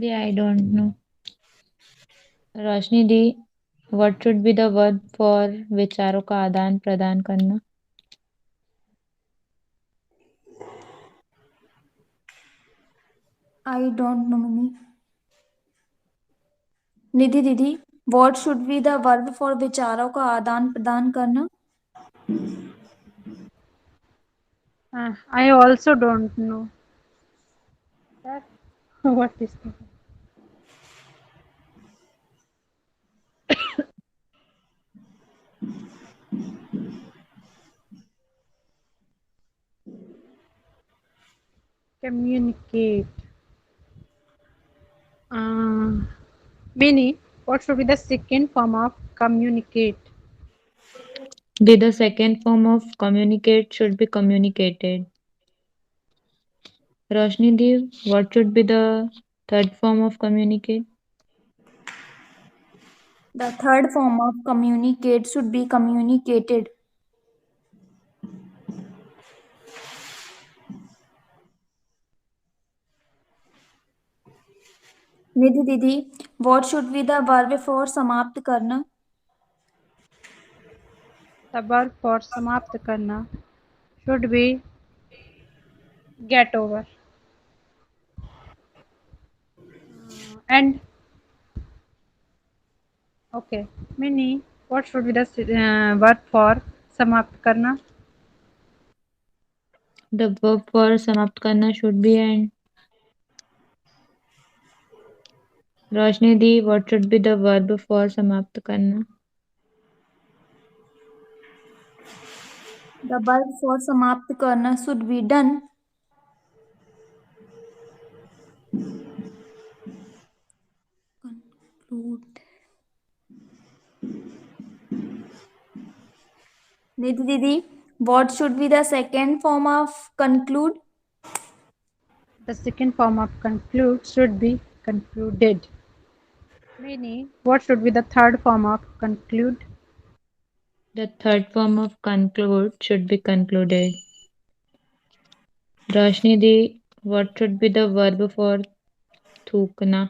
Yeah, I don't know. Roshni the, what should be the verb for विचारों का आदान प्रदान करना? I don't know, Mini. निधि दीदी, what should be the verb for विचारों का आदान प्रदान करना? I also don't know. That what is that? Communicate. Mini, what should be the second form of communicate? The second form of communicate should be communicated. Roshni the, what should be the third form of communicate? The third form of communicate should be communicated. निधि दीदी, what should be the verb for समाप्त करना? The verb for समाप्त करना should be get over. And okay, Mini, what should be the verb for समाप्त करना? The verb for समाप्त करना should be end. Roshni the, what should be the verb for समाप्त करना? The verb for समाप्त करना should be done. Conclude. Nidhi Didi, what should be the second form of conclude? The second form of conclude should be concluded. Mini, what should be the third form of conclude? The third form of conclude should be concluded. Roshni the, what should be the verb for थूकना?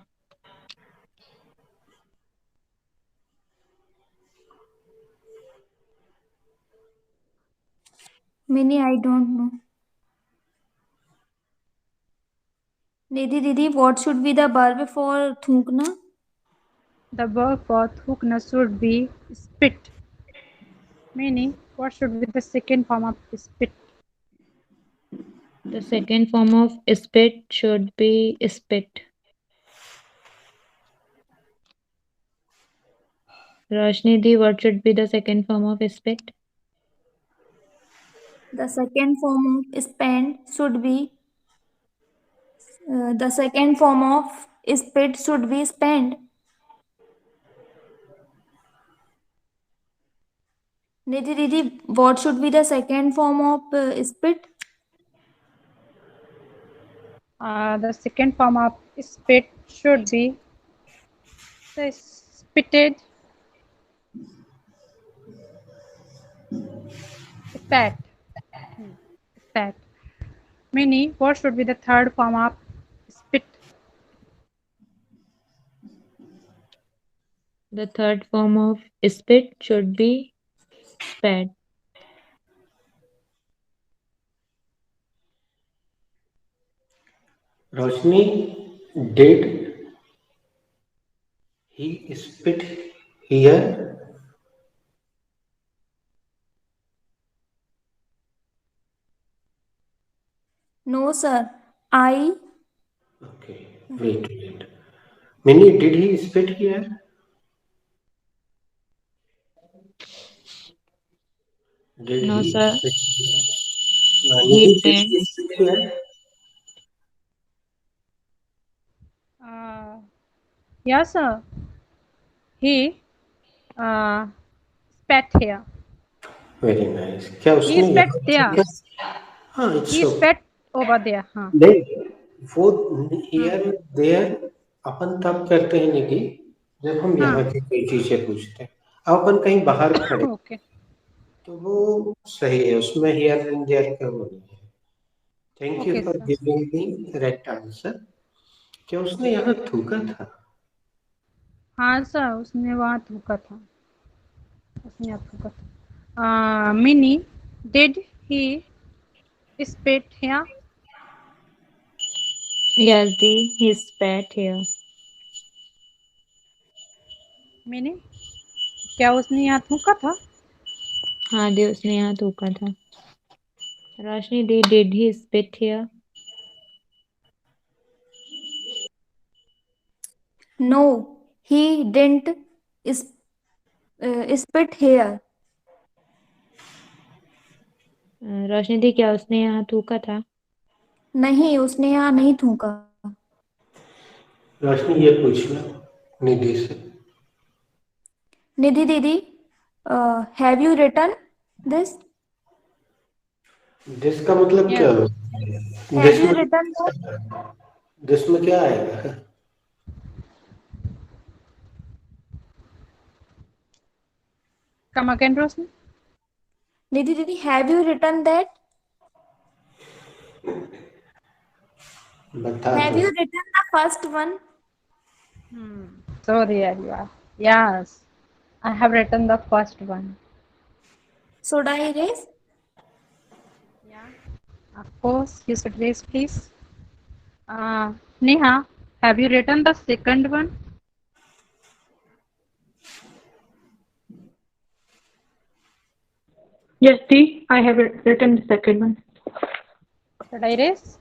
Mini, I don't know. Nidhi Didi, what should be the verb for thukna? The verb for thukna should be spit. Meaning, what should be the second form of spit? The second form of spit should be spit. Roshni di, what should be the second form of spit? The second form of spend should be the second form of spit should be spend. Nidhi Didi, what should be the second form of spit? The second form of spit should be the spitted, spat. Spat. Meaning, what should be the third form of spit? The third form of spit should be spat. Roshni, did he spit here? No, sir. I. Okay, wait. Minnie, did he spit here? Did No, he sir. spit here? He Nidhi, did did. he spit here? Yes, sir. He uh, spat here. Very nice. क्या He उसने spat यहाँ there. लिखा? हाँ, it's He okay. spat over there. हाँ. नहीं, वो here there अपन तब करते हैं निधि जब हम यहाँ की कोई चीजें पूछते हैं. अब अपन कहीं बाहर खड़े Okay. तो वो सही है, उसमें here and there का वो नहीं है. Thank you Okay, for sir. giving me correct answer. क्या उसने यहाँ थूका था? हाँ सर, उसने वहाँ थूका था। उसने यहाँ थूका था। Mini, did he spit here? Yes, the he spat here. Mini, क्या उसने यहाँ थूका था? हाँ दी, उसने यहाँ थूका था। रोशनी दी, did he spit here? No, he didn't spit here. रोशनी दी, क्या उसने यहाँ थूका था? नहीं, उसने यहाँ नहीं थूका। रोशनी ये पूछना निधि से। निधि दीदी, have you return this? This का मतलब क्या Yes. है? Have you return that? This में क्या आएगा? Come again, Rosni. निधि दीदी, हैव यू रिटर्न दैट? बता हैव दो। You return the first one? Sorry, Arya. Yes, I have written the first one. Should I erase? Yeah, of course. You should raise, please. Neha, have you written the second one? Yes, Dee, I have written the second one. Should I raise?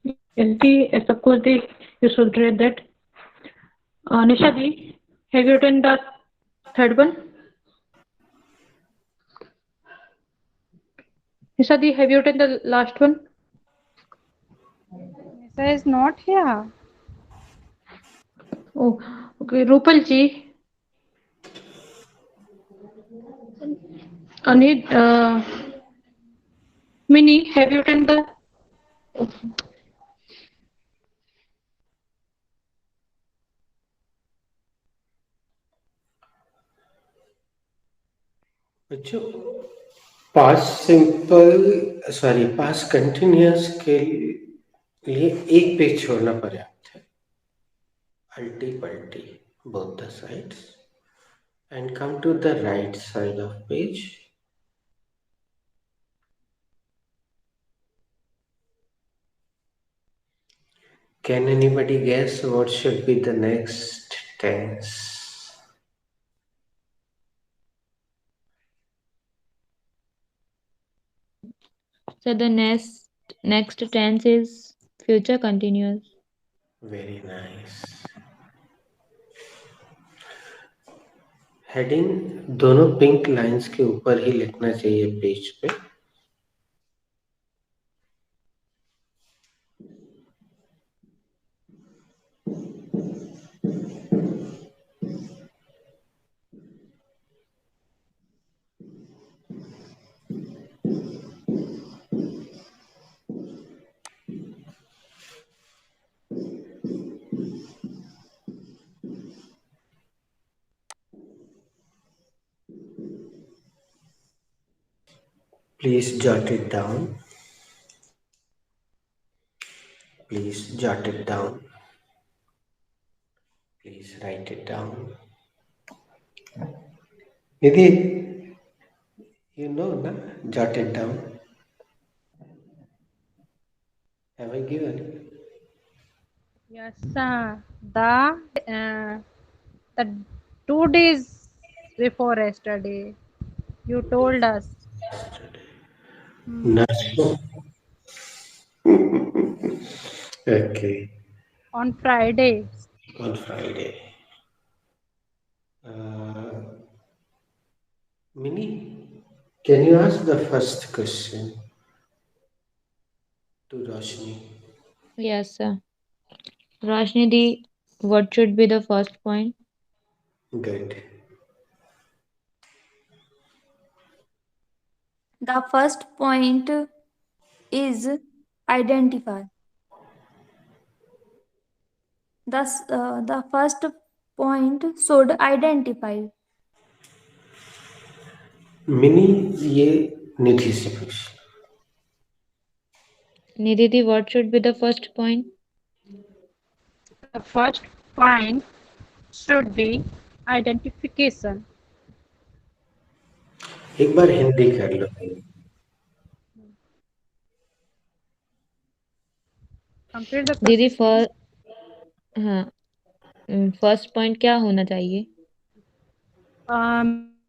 Yes, Dee, of course, Dee, you should read that. Nisha Dee, have you written the third one? Nisha Dee, have you written the last one? Nisa is not here. Oh, okay. Rupal ji, Anid, Mini, have you written the? बच्चों, past continuous के लिए एक page छोड़ना पर्याप्त है। अल्टी पल्टी both the sides and come to the right side of page. Can anybody guess what should be the next tense? So the next tense is future continuous. Very nice. Heading दोनों pink lines के ऊपर ही लिखना चाहिए page पे। Please jot it down. Please jot it down. Please write it down. Nidhi, you know, na? Jot it down. Have I given? Yes, the 2 days before yesterday, you told us. No. Okay. On Friday. On Friday. Mini, can you ask the first question to Roshni? Yes, sir. Roshni Di, what should be the first point? Good. The first point is identify. Thus, the first point should identify. Mini, ये निधि से पूछ। Nidhi, what should be the first point? The first point should be identification. एक बार हिंदी कर लो। Complete the दीदी process. हाँ, first point क्या होना चाहिए?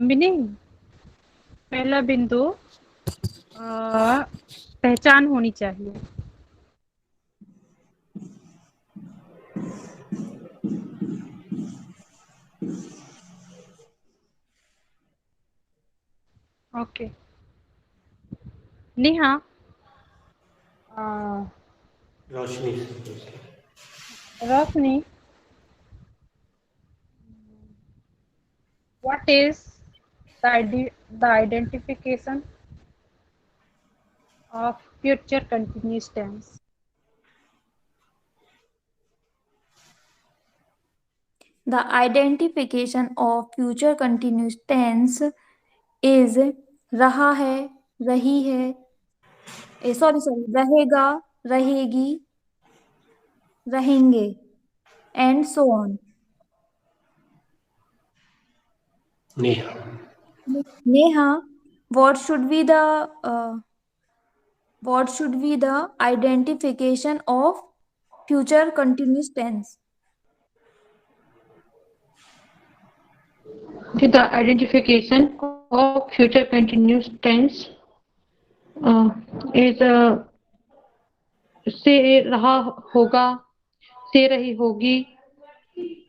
मीनिंग पहला बिंदु पहचान होनी चाहिए। ओके नेहा, रोशनी से पूछ लो। रोशनी, what is the identification of future continuous tense? The identification of future continuous tense is रहा है, रही है, sorry, रहेगा, रहेगी, रहेंगे, and so on. Neha, Neha, what should be the identification of future continuous tense? The identification of future continuous tense is से रहा होगा, से रही होगी,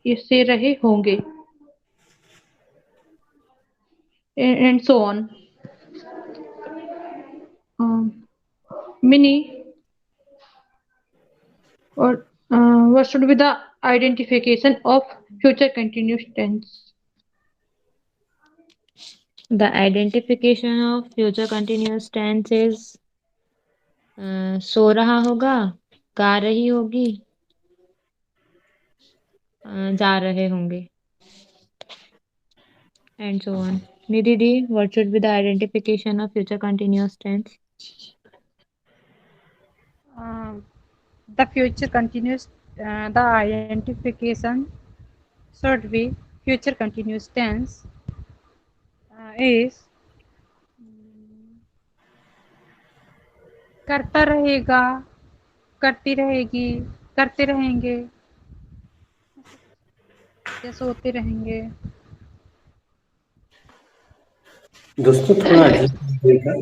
से रहे होंगे, and so on. Mini, or what should be the identification of future continuous tense? The identification of future continuous tense is सो रहा होगा, गा रही होगी, जा रहे होंगे, and so on. Nidhi, what should be the identification of future continuous tense? The future continuous, the identification should be future continuous tense is करता रहेगा, करती रहेगी, करते रहेंगे या सोते रहेंगे। दोस्तों थोड़ा अजीब लगेगा,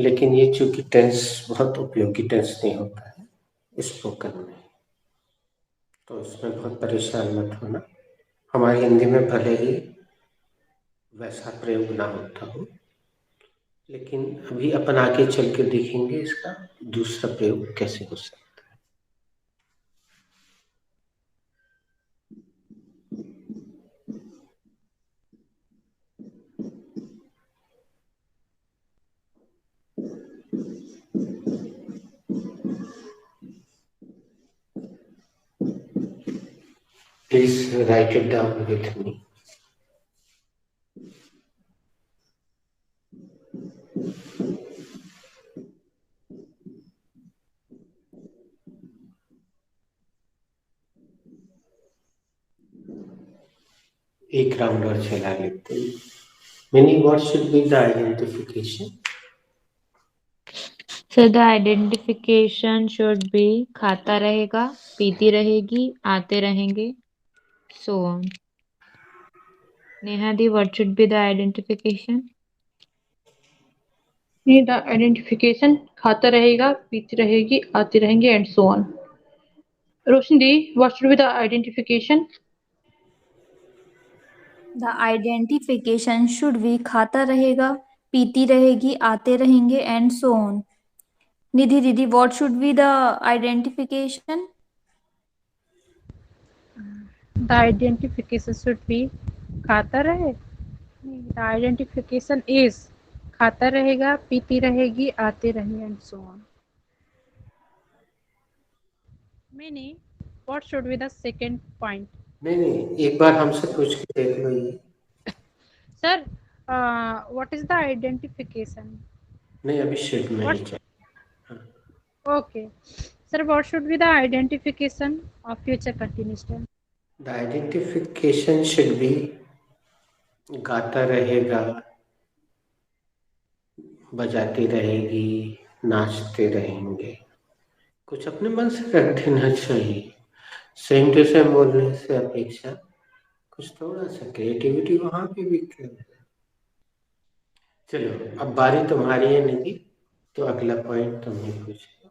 लेकिन ये चूंकि टेंस बहुत उपयोगी टेंस नहीं होता है स्पोकन में, तो इसमें बहुत परेशान मत होना। हमारी हिंदी में भले ही वैसा प्रयोग ना होता हो, लेकिन अभी अपन आगे चल के देखेंगे इसका दूसरा प्रयोग कैसे हो सकता है। Please write it down with me. एक राउंड और चला लेते हैं। Meaning, what should be the identification? So the identification should be खाता रहेगा, पीती रहेगी, आते रहेंगे, so on. Neha, what should be the identification? The identification खाता रहेगा, पीती रहेगी, आती रहेंगे, and so on. Roshni, what should be the identification? The identification should be खाता रहेगा, पीती रहेगी, आते रहेंगे, and so on. Nidhi Didi, what should be the identification? The identification should be खाता रहे, the identification is खाता रहेगा, पीती रहेगी, आते रहेंगे and so on. Meaning, what should be the second point? नहीं, एक बार हमसे पूछ के देख लो ये। Sir, what is the identification? नहीं, अभी शीट में What? ही चाहिए। Okay. Sir, what should be the identification of future continuous tense? The identification should be गाता रहेगा, बजाती रहेगी, नाचते रहेंगे. कुछ अपने मन से रख देना चाहिए. सेम टू सेम बोलने से अपेक्षा कुछ थोड़ा सा क्रिएटिविटी वहां पे भी कर. चलो अब बारी तुम्हारी है निधि, तो अगला पॉइंट तुम ही पूछ लो.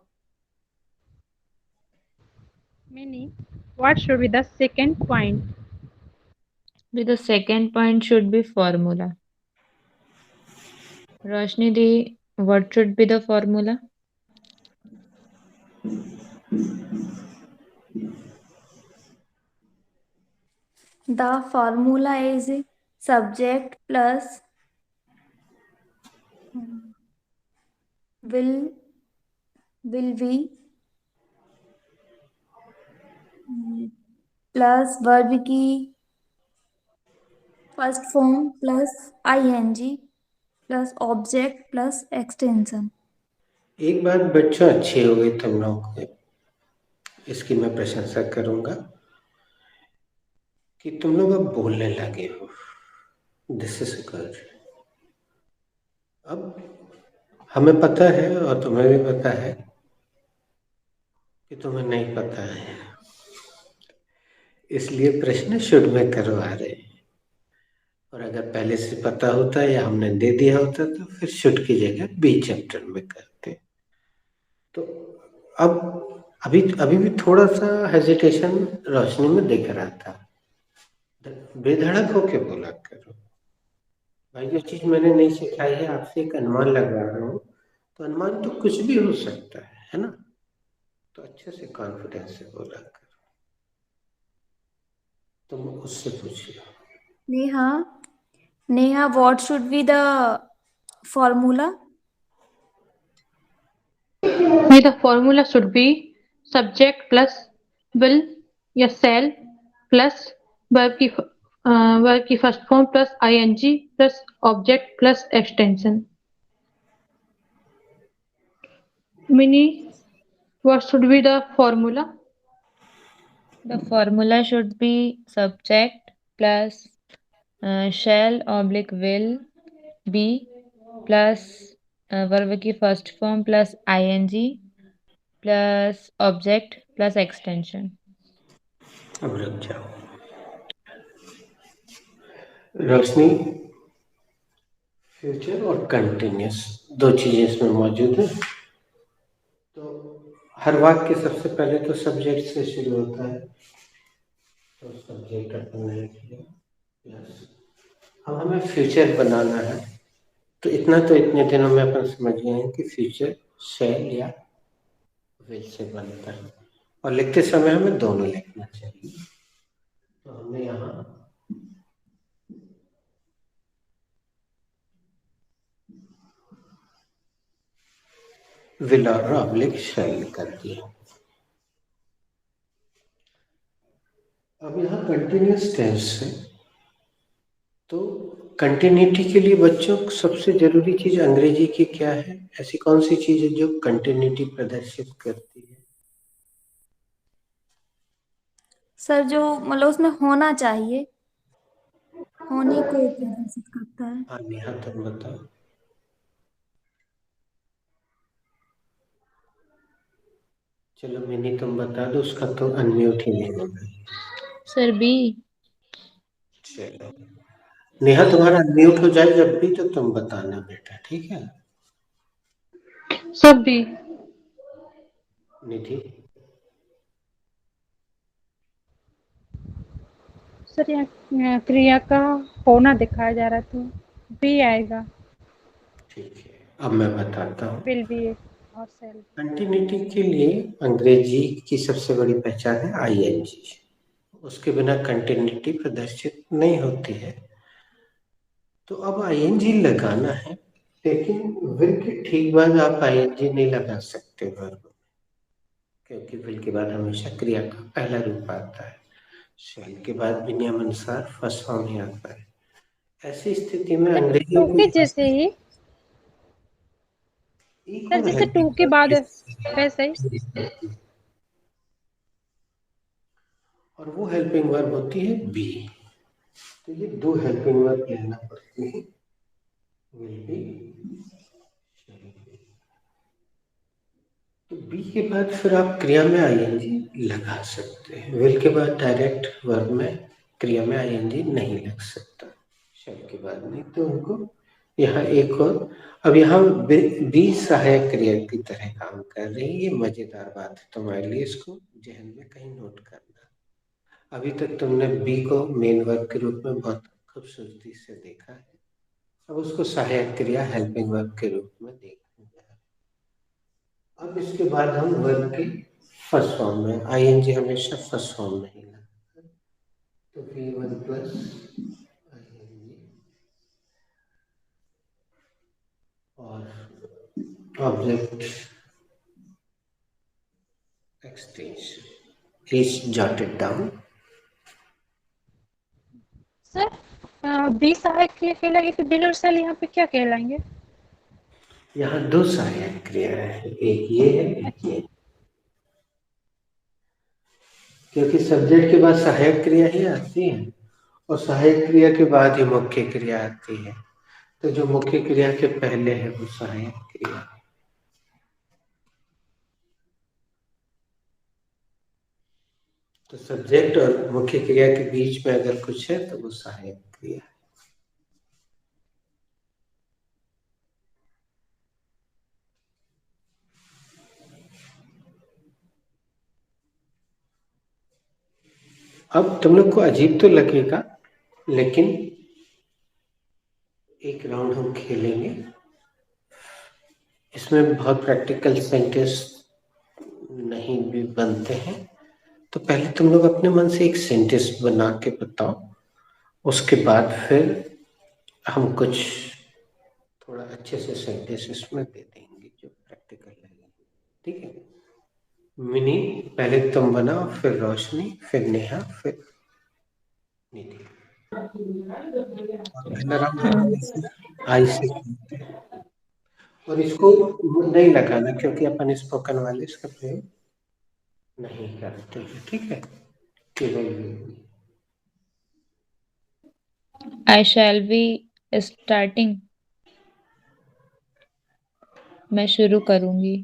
Meaning, what should be the second point? The second point should be formula. Roshni di, what should be the formula? The formula is subject plus will be plus verb की first form plus ing plus object plus extension. एक बात बच्चों अच्छी हो गई तुम लोगों को, इसकी मैं प्रशंसा करूंगा कि तुम लोग अब बोलने लगे हो. This is good. अब हमें पता है और तुम्हें भी पता है कि तुम्हें नहीं पता है, इसलिए प्रश्न शुड में करवा रहे हैं. और अगर पहले से पता होता या हमने दे दिया होता तो फिर शुड की जगह बी चैप्टर में करते. तो अब अभी भी थोड़ा सा हेजिटेशन रोशनी में दिख रहा था. बेधड़क होके बोला करो भाई. जो चीज मैंने नहीं सिखाई है आपसे एक अनुमान लगा रहा हूँ, तो अनुमान तो कुछ भी हो सकता है ना. तो अच्छे से कॉन्फिडेंस से बोला करो. तुम उससे पूछिए. Neha what should be the formula? The formula should be subject plus will या shall plus verb की first form plus ing plus object plus extension. Mini, what should be the formula? The formula should be subject plus shall oblique will be plus verb की first form plus ing plus object plus extension. अब रुक जाओ. रोशनी, future और continuous दो चीजें इसमें मौजूद है. तो हर वाक्य सबसे पहले तो सब्जेक्ट से शुरू होता है, तो सब्जेक्ट अपन ने किया. यस. अब हमें फ्यूचर बनाना है, तो इतना तो इतने दिनों में अपन समझ गए हैं कि फ्यूचर शैल या विल से बनता है, और लिखते समय हमें दोनों लिखना चाहिए. तो हमने यहाँ विल और ऑब्लिक शैल कर दिया. अब यहाँ कंटिन्यूस टेंस है, तो कंटिन्यूटी के लिए बच्चों सबसे जरूरी चीज अंग्रेजी की क्या है? ऐसी कौन सी चीज है जो कंटिन्यूटी प्रदर्शित करती है? सर जो मतलब उसमें होना चाहिए, होने को प्रदर्शित करता है. हाँ नेहा तुम बताओ. चलो मिनी तुम बता दो, उसका तो अनम्यूट ही नहीं होगा. Sir B. चलो नेहा तुम्हारा अनम्यूट हो जाए जब भी, तो तुम बताना बेटा, ठीक है? सब भी. निधि. सर यहाँ क्रिया का होना दिखाया जा रहा, तो बी आएगा. ठीक है, अब मैं बताता हूँ. विल बी और सेल. कंटिन्यूटी के लिए अंग्रेजी की सबसे बड़ी पहचान है आईएनजी. उसके बिना कंटिन्यूटी प्रदर्शित नहीं होती है. तो अब आईएनजी लगाना है, लेकिन विल के ठीक बाद आप आईएनजी नहीं लगा सकते वर्ब में, क्योंकि विल के बाद हमेशा क्रिया का पहला रूप आता है. शैल के बाद भी नियमानुसार फर्स्ट फॉर्म ही आता है. ऐसी स्थिति में अंग्रेजी टू के जैसे ही. एक सर और जैसे हेल्पिंग टू के बाद वैसे ही और वो हेल्पिंग वर्ब होती है बी। तो ये दो हेल्पिंग वर्ब लेना पड़ती है, विल बी, शैल बी। तो बी के बाद फिर आप क्रिया में आईएनजी लगा सकते हैं। विल के बाद डायरेक्ट वर्ब में क्रिया में आईएनजी नहीं लग सकता, शैल के बाद नहीं। तो उनको यहाँ एक और, अब यहाँ बी सहायक क्रिया की तरह काम कर रही है। ये मजेदार बात है तुम्हारे लिए, इसको जहन में कहीं नोट करना। अभी तक तुमने बी को मेन वर्ब के रूप में बहुत खूबसूरती से देखा है, अब उसको सहायक क्रिया हेल्पिंग वर्ब के रूप में देखेंगे। अब इसके बाद हम वर्ब के फर्स्ट फॉर्म में, आईएनजी हमेशा फर्स्ट फॉर्म में ही लगता है। तो V1 प्लस आईएनजी और object extension is jotted down. Sir be सहायक क्रिया कहलाएगी तो बिल और सेल यहाँ पे क्या कहलाएंगे? यहाँ दो सहायक क्रियाएं हैं, एक ये है एक ये, क्योंकि सब्जेक्ट के बाद सहायक क्रिया ही आती है और सहायक क्रिया के बाद ही मुख्य क्रिया आती है। तो जो मुख्य क्रिया के पहले है वो सहायक क्रिया है। तो सब्जेक्ट और मुख्य क्रिया के बीच में अगर कुछ है तो वो सहायक क्रिया है। अब तुम लोग को अजीब तो लगेगा, लेकिन एक राउंड हम खेलेंगे, इसमें बहुत प्रैक्टिकल सेंटेंस नहीं भी बनते हैं। तो पहले तुम लोग अपने मन से एक सेंटेंस बना के बताओ, उसके बाद फिर हम कुछ थोड़ा अच्छे से सेंटेंस इसमें दे देंगे जो प्रैक्टिकल लगेंगे, ठीक है। मिनी पहले तुम बनाओ, फिर रोशनी, फिर नेहा, फिर निधि। पहला राउंड हम आई से खेलते हैं। और इसको नहीं लगाना क्योंकि अपन स्पोकन वाले इसका प्रयोग नहीं करते हैं, ठीक है। केवल I shall be starting. मैं शुरू करूंगी।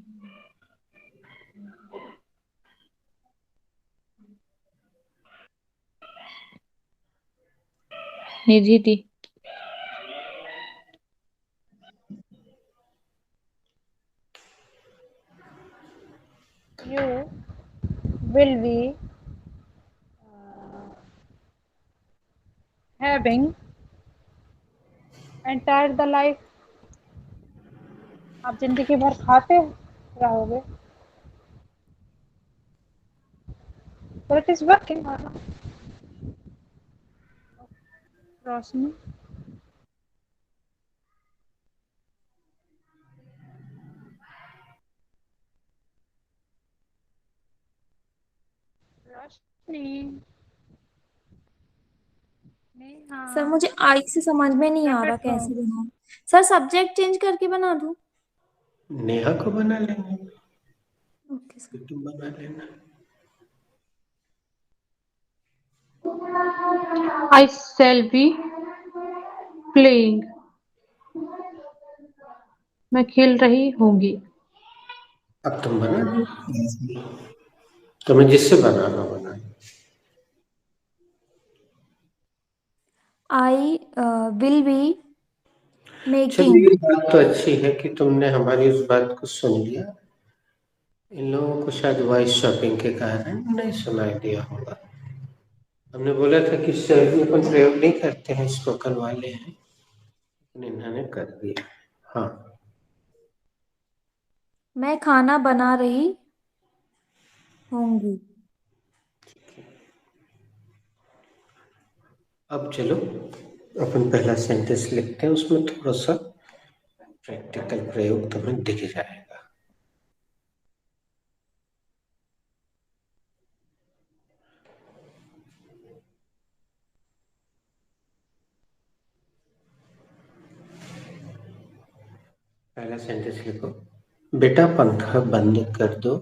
निधि दी। You will be having entire the life, आप जिंदगी भर खाते रहोगे। तो it is working. Roshni Roshni Neha sir मुझे आई से समझ में नहीं आ रहा बैठो। कैसे बनाऊं। सर सब्जेक्ट चेंज करके बना दूं? नेहा को बना लेंगे, ओके सर। तुम बना लेना। I shall be playing. मैं खेल रही होंगी। अब तुम बना लो, तुम्हें जिससे बनाना बना। आई विल बी चलो मेकिंग। ये बात तो अच्छी है कि तुमने हमारी उस बात को सुन लिया। इन लोगों को शायद वॉइस शॉपिंग के कारण नहीं सुनाई दिया होगा। हमने बोला था कि शब्द में अपन प्रयोग नहीं करते हैं, स्पोकन वाले हैं, लेकिन इन्होंने कर दिया। हाँ, मैं खाना बना रही होंगी। अब चलो अपन पहला सेंटेंस लिखते हैं, उसमें थोड़ा सा प्रैक्टिकल प्रयोग तुम्हें दिख जाएगा। पहला सेंटेंस लिखो, बेटा पंखा बंद कर दो।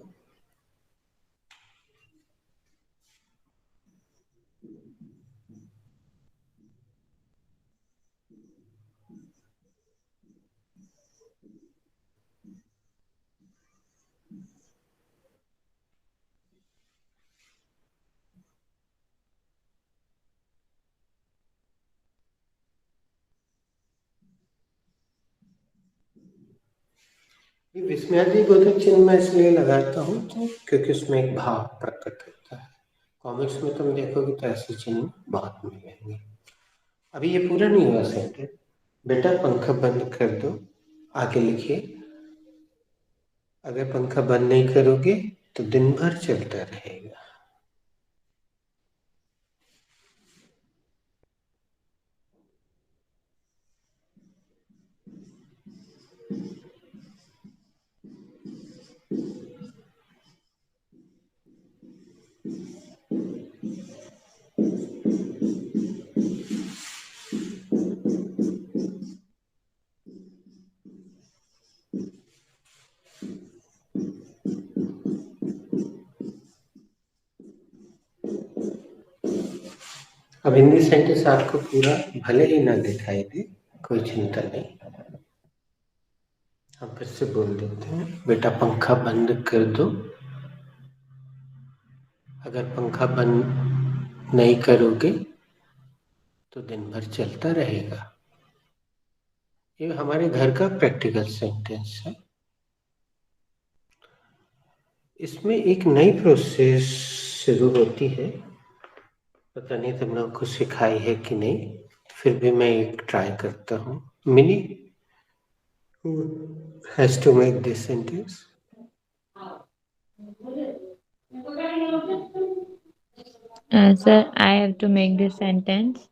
ये विस्मयादिबोधक चिन्ह मैं इसलिए लगाता हूँ क्योंकि उसमें एक भाव प्रकट होता है। कॉमिक्स में तुम देखोगे तो ऐसे चिन्ह बहुत मिलेंगे। अभी ये पूरा नहीं हुआ सेंटेंस। बेटा पंखा बंद कर दो, आगे लिखिए। अगर पंखा बंद नहीं करोगे तो दिन भर चलता रहेगा। अब हिंदी सेंटेंस आपको पूरा भले ही ना दिखाई दे, कोई चिंता नहीं। हम फिर से बोल देते हैं, बेटा पंखा बंद कर दो। अगर पंखा बंद नहीं करोगे तो दिन भर चलता रहेगा। ये हमारे घर का प्रैक्टिकल सेंटेंस है। इसमें एक नई प्रोसेस शुरू होती है, पता नहीं तुम लोग को सिखाई है कि नहीं, फिर भी मैं एक ट्राई करता हूँ। Mini who has to make this sentence? Sir, I have to make this sentence.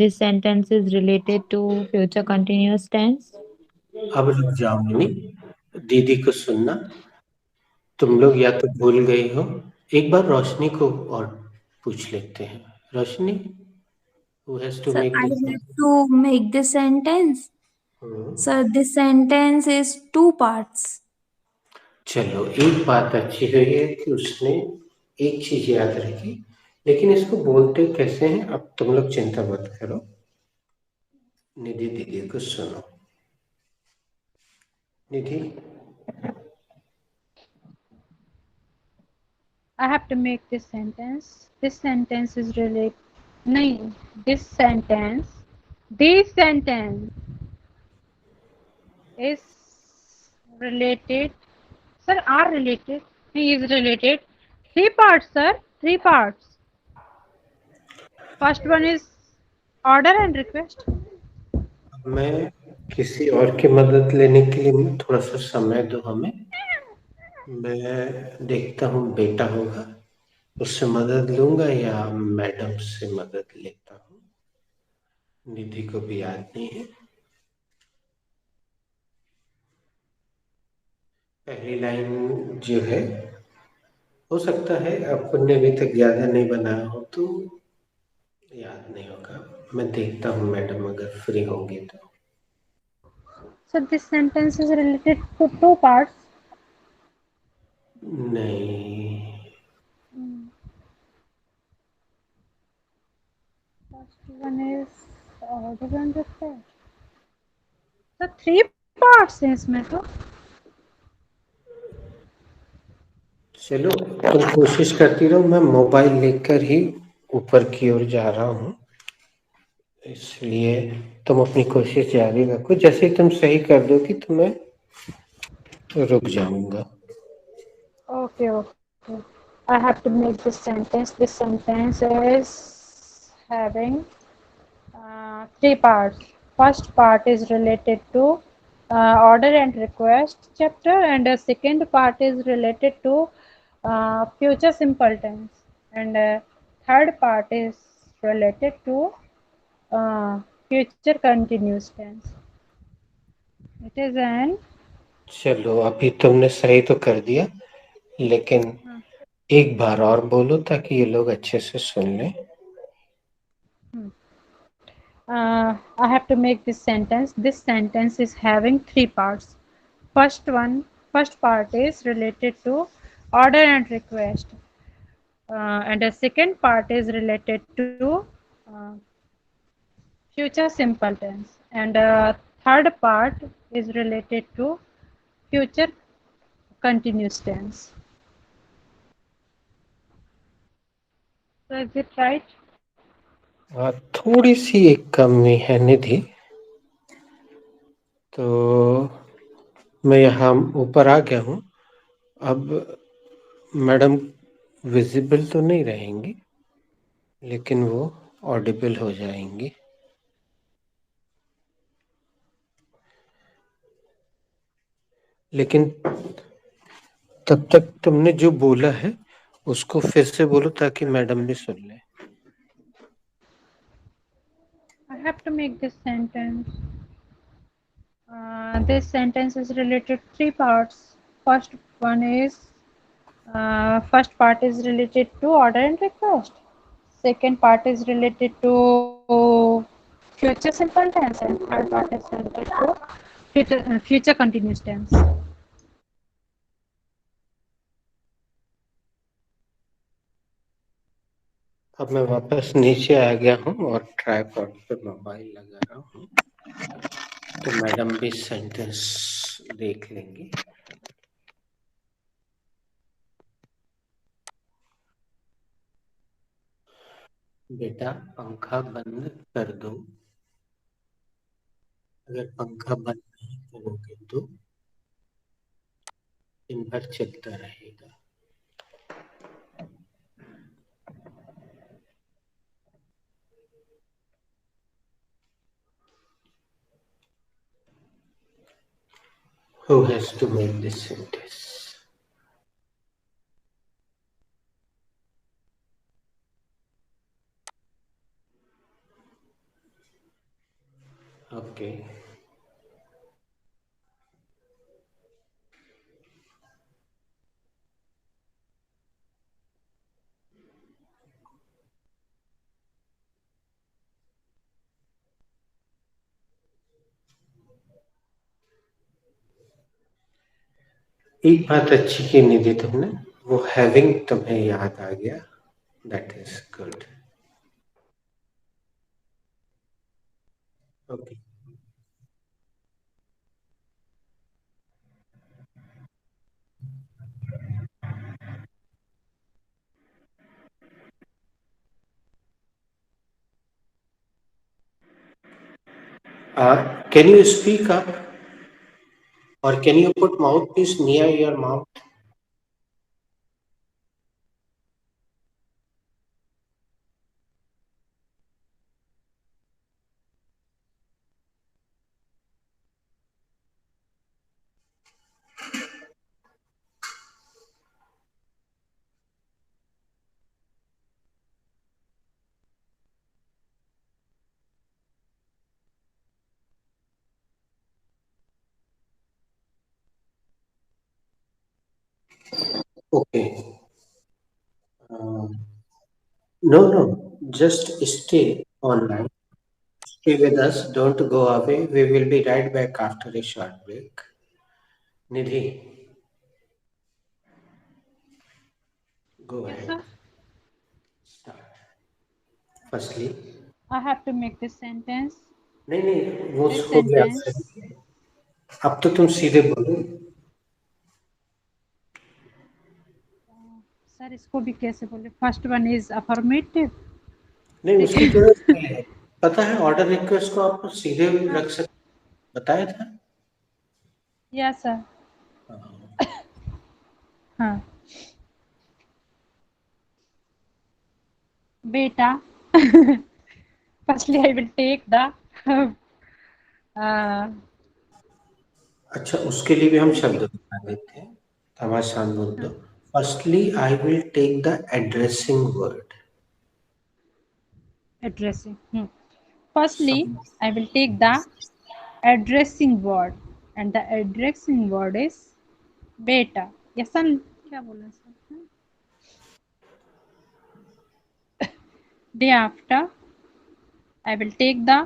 This sentence is related to future continuous tense. अब रुक जाओ मिनी, दीदी को सुनना। तुम लोग या तो भूल गई हो, एक बार रोशनी को और पूछ लेते हैं। रोशनी, who has to Sir, make I this have to make this sentence. sentence? Sir, this sentence is two parts. चलो, एक बात अच्छी हुई है कि उसने एक चीज याद रखी, लेकिन इसको बोलते कैसे हैं अब तुम लोग चिंता मत करो। निधि दीदी को सुनो। निधि, I have to make this sentence. This sentence is related. No, this sentence is related. Sir, are related. He is related. Three parts, sir. Three parts. First one is order and request. मैं किसी और की मदद लेने के लिए थोड़ा सा समय दो हमें। मैं देखता हूँ बेटा होगा, उससे मदद लूंगा या मैडम से मदद लेता हूँ। निधि को भी याद नहीं है। पहली लाइन जो है, हो सकता है आपको ने अभी तक ज्यादा नहीं बनाया हो तो याद नहीं होगा। मैं देखता हूँ मैडम अगर फ्री होंगी तो। So this sentence is related to two parts. नहीं, First one is order and request. So three parts हैं इसमें तो। चलो तुम कोशिश करती रहो, मैं मोबाइल लेकर ही ऊपर की ओर जा रहा हूँ, इसलिए तुम अपनी कोशिश जारी रखो। जैसे ही तुम सही कर दोगी तो मैं रुक जाऊंगा। Okay, okay. I have to make this sentence. This sentence is having three parts. First part is related to order and request chapter, and the second part is related to future simple tense, and third part is related to future continuous tense. It is an चलो अभी तुमने सही तो कर दिया, लेकिन एक बार और बोलो ताकि ये लोग अच्छे से सुन लें। I have to make this sentence. This sentence is having three parts. First part is related to order and request, and the second part is related to uh, future simple tense, and third part is related to future continuous tense. So is it right? थोड़ी सी एक कमी है निधि, तो मैं यहाँ ऊपर आ गया हूँ। अब मैडम विजिबल तो नहीं रहेंगी, लेकिन वो ऑडिबल हो जाएंगी। लेकिन तब तक तुमने जो बोला है उसको फिर से बोलो ताकि मैडम भी सुन ले। I have to make this sentence. This sentence is related to three parts. First part is related to order and request. Second part is related to future simple tense, and third part is related to future continuous tense. अब मैं वापस नीचे आ गया हूँ और tripod पे mobile लगा रहा हूँ, तो मैडम भी सेंटेंस देख लेंगी। बेटा पंखा बंद कर दो। अगर पंखा बंद नहीं करोगे तो दिन भर चलता रहेगा। Who has to make this sentence? Okay. एक बात अच्छी की निधि तुमने, वो हैविंग तुम्हें याद आ गया। That is good. Okay, can you speak up or can you put mouthpiece near your mouth? Okay. No, just stay online. Stay with us. Don't go away. We will be right back after a short break. Nidhi, go Yes, ahead. sir. Start. Firstly, I have to make this sentence. नहीं वो This हो गया sentence. फिर। अब तो तुम सीधे बोलो। सर इसको भी कैसे बोले? First one is affirmative. नहीं उसकी जरूरत नहीं है। पता है ऑर्डर रिक्वेस्ट को आप सीधे रख सकते, बताया था। Yes sir. हाँ बेटा firstly I will take the अच्छा, उसके लिए भी हम शब्द बता देते हैं। घमासान बोल दो। Firstly I will take the addressing word. addressing. Firstly I will take the addressing word, and the addressing word is beta. Yes sir, क्या बोला sir? Day after I will take the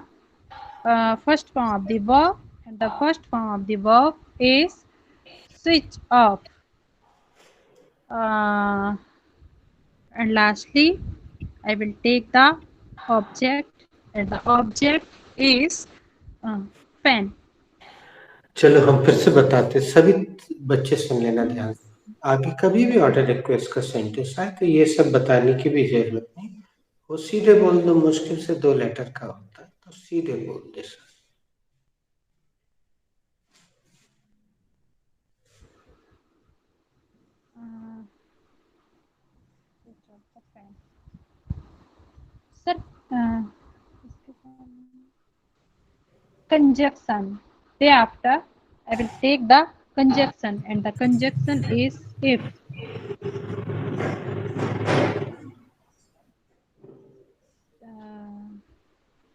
first form of the verb, and the first form of the verb is switch off. And lastly, I will take the object, and the object is pen. चलो हम फिर से बताते, सभी बच्चे सुन लेना ध्यान से। आगे कभी भी ऑर्डर रिक्वेस्ट का सेंटेंस आए तो ये सब बताने की भी जरूरत नहीं, वो सीधे बोल दो। मुश्किल से 2 लेटर का होता है तो सीधे बोल दे sir. Sir, conjunction. Thereafter, I will take the conjunction, and the conjunction is if.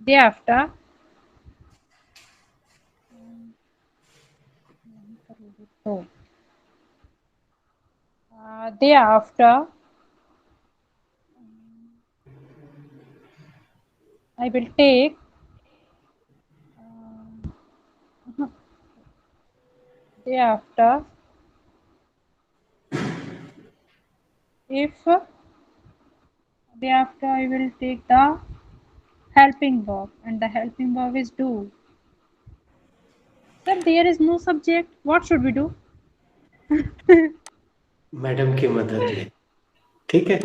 Thereafter, thereafter, I will take thereafter, if thereafter I will take the helping verb, and the helping verb is do. Sir, there is no subject. What should we do? Madam की मदद ले, ठीक है?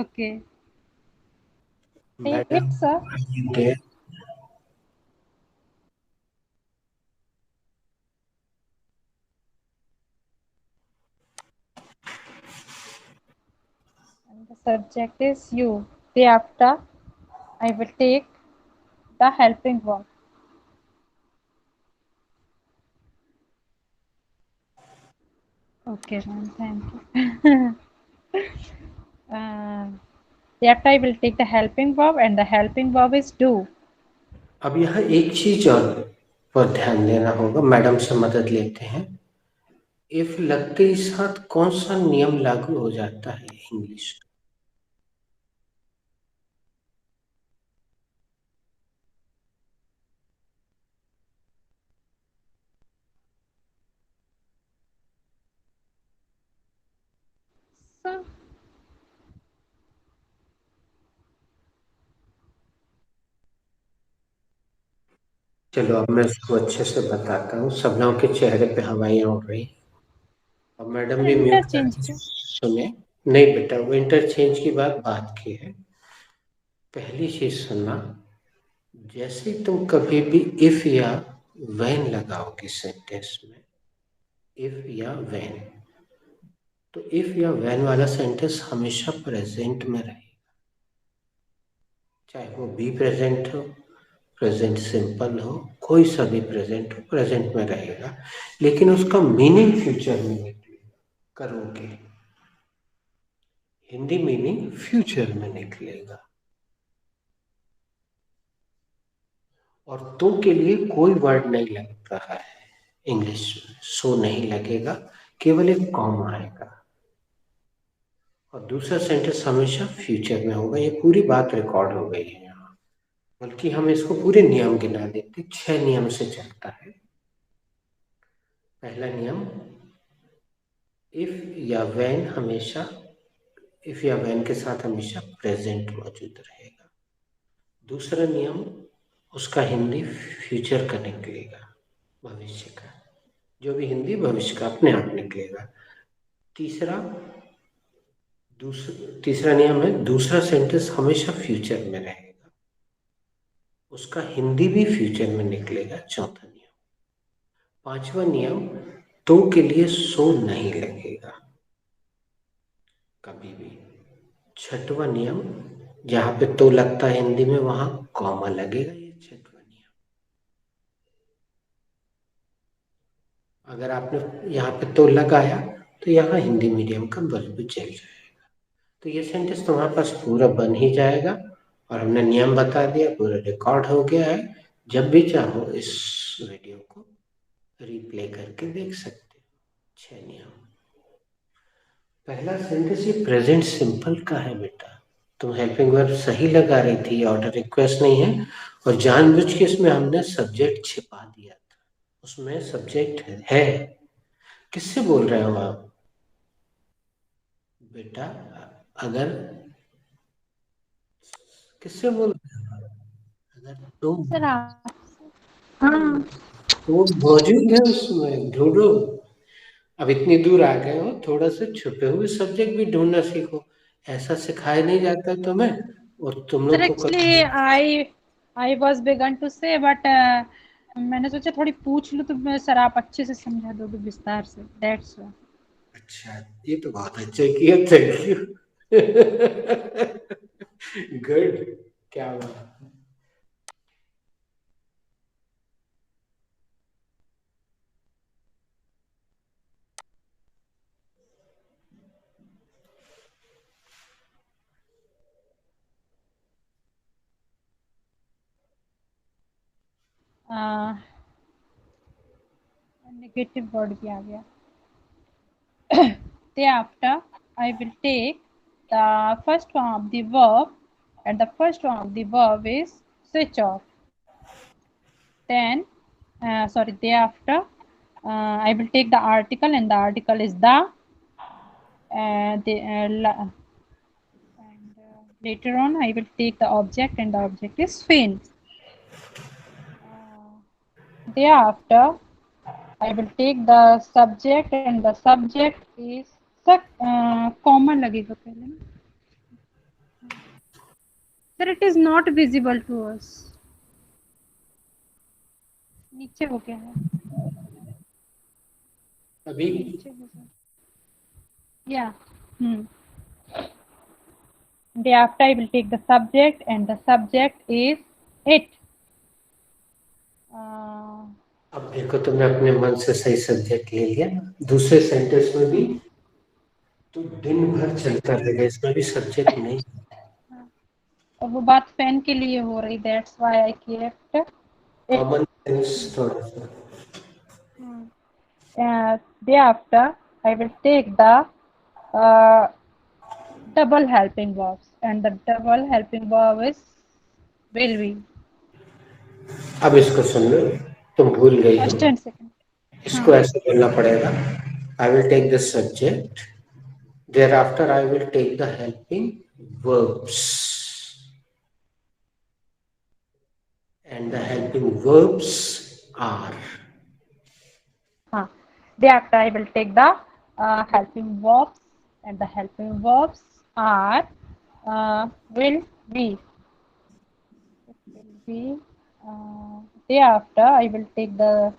Okay. Madam Yes, sir. आइए। And the subject is you. Thereafter, I will take the helping verb. Okay, ma'am. Thank you. Thereafter, I will take the helping verb, and the helping verb is do. अब यहाँ एक चीज और पर ध्यान देना होगा, मैडम से मदद लेते हैं। इफ लगते ही साथ कौन सा नियम लागू हो जाता है इंग्लिश? So, चलो अब मैं इसको अच्छे से बताता हूँ। सब लोगों के चेहरे पे हवाइयाँ उड़ रही। अब मैडम भी म्यूट interchange. सुने। नहीं बेटा, वो इंटरचेंज की बात की है। पहली चीज सुनना, जैसे तुम कभी भी इफ या व्हेन लगाओगे सेंटेंस में, इफ या व्हेन, तो इफ या व्हेन वाला सेंटेंस हमेशा प्रेजेंट में रहेगा। चाहे वो बी प्रेजेंट हो, प्रेजेंट सिंपल हो, कोई सा भी प्रेजेंट हो, प्रेजेंट में रहेगा। लेकिन उसका मीनिंग फ्यूचर में निकलेगा। करोगे, हिंदी मीनिंग फ्यूचर में निकलेगा। और तो के लिए कोई वर्ड नहीं लग रहा है इंग्लिश में, सो नहीं लगेगा, केवल एक कॉमा आएगा। और दूसरा सेंटेंस हमेशा फ्यूचर में होगा। ये पूरी बात रिकॉर्ड हो गई है यहाँ, बल्कि हम इसको पूरे नियम गिना देते। 6 नियम से चलता है। पहला नियम, इफ या व्हेन हमेशा, इफ या व्हेन के साथ हमेशा प्रेजेंट मौजूद रहेगा। दूसरा नियम, उसका हिंदी फ्यूचर का निकलेगा, भविष्य का। जो भी हिंदी भविष्य का अपने आप निकलेगा। तीसरा नियम है, दूसरा सेंटेंस हमेशा फ्यूचर में रहेगा, उसका हिंदी भी फ्यूचर में निकलेगा। चौथा नियम। पांचवा नियम, तो के लिए सो नहीं लगेगा कभी भी। छठवां नियम, जहां पे तो लगता है हिंदी में वहां कॉमा लगेगा। ये छठवां नियम। अगर आपने यहाँ पे तो लगाया तो यहाँ हिंदी मीडियम का बल्ब जल जाएगा। तो ये सेंटेंस तुम्हारे पास पूरा बन ही जाएगा। और हमने नियम बता दिया, पूरा रिकॉर्ड हो गया है। जब भी चाहो इस वीडियो को रिप्ले करके देख सकते हो। 6 नियम। पहला सेंटेंस ये प्रेजेंट सिंपल का है बेटा। तुम हेल्पिंग वर्ब सही लगा रही थी, ऑर्डर रिक्वेस्ट नहीं है। और जानबूझ के इसमें हमने सब्जेक्ट छिपा दिया था, उसमें सब्जेक्ट है। किससे बोल रहे हो आप बेटा? अगर किससे बोल रहे हो आप? अगर तुम सर आप हाँ तो मौजूद है उसमें, ढूंढो। अब इतनी दूर आ गए हो, थोड़ा सा छुपे हुए सब्जेक्ट भी ढूंढना सीखो। ऐसा सिखाया नहीं जाता तुम्हें, और तुम सर लोग को actually I was began to say but मैंने सोचा थोड़ी पूछ लूँ तो सर आप अच्छे से समझा दोगे विस्तार से, दैट्स व्हाई। अच्छा, ये तो बहुत अच्छा किया, थैंक यू। गुड, क्या बात। नेगेटिव वर्ड भी आ गया। Thereafter, I will take the first form of the verb, and the first form of the verb is switch off. Then, sorry, thereafter, I will take the article, and the article is the. And later on, I will take the object, and the object is fin. Thereafter, I will take the subject, and the subject is common लगेगा पहले ना. Sir, it is not visible to us. नीचे हो गया है. अभी नीचे हो गया. Yeah. Thereafter, I will take the subject, and the subject is it. अब देखो, तुमने अपने मन से सही सब्जेक्ट ले लिया। दूसरे सेंटेंस में भी तो दिन भर चलता रहेगा, इसमें भी सब्जेक्ट नहीं। और वो बात फैन के लिए हो रही, that's why I kept it. Common sense थोड़ा सा। Thereafter, I will take the uh, double helping verbs, and the double helping verb is will be. अब इसको सुन लो, तुम भूल गई हो। First and second. इसको ऐसे बोलना पड़ेगा, I will take the subject, thereafter I will take the helping verbs, and the helping verbs are. Thereafter, I will take the helping verbs, and the helping verbs are will be. Will be. Thereafter, I will take the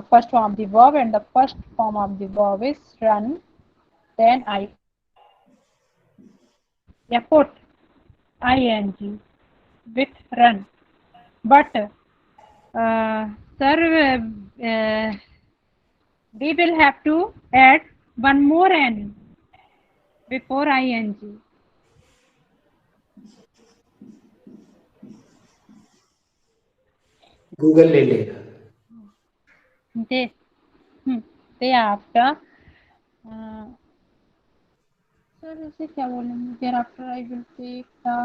first form of the verb, and the first form of the verb is run. Then I put ing with run. But sir, we will have to add one more n before ing. Google ले लेगा। They, thereafter, sir, इसे क्या बोलेंगे? Thereafter, I will take the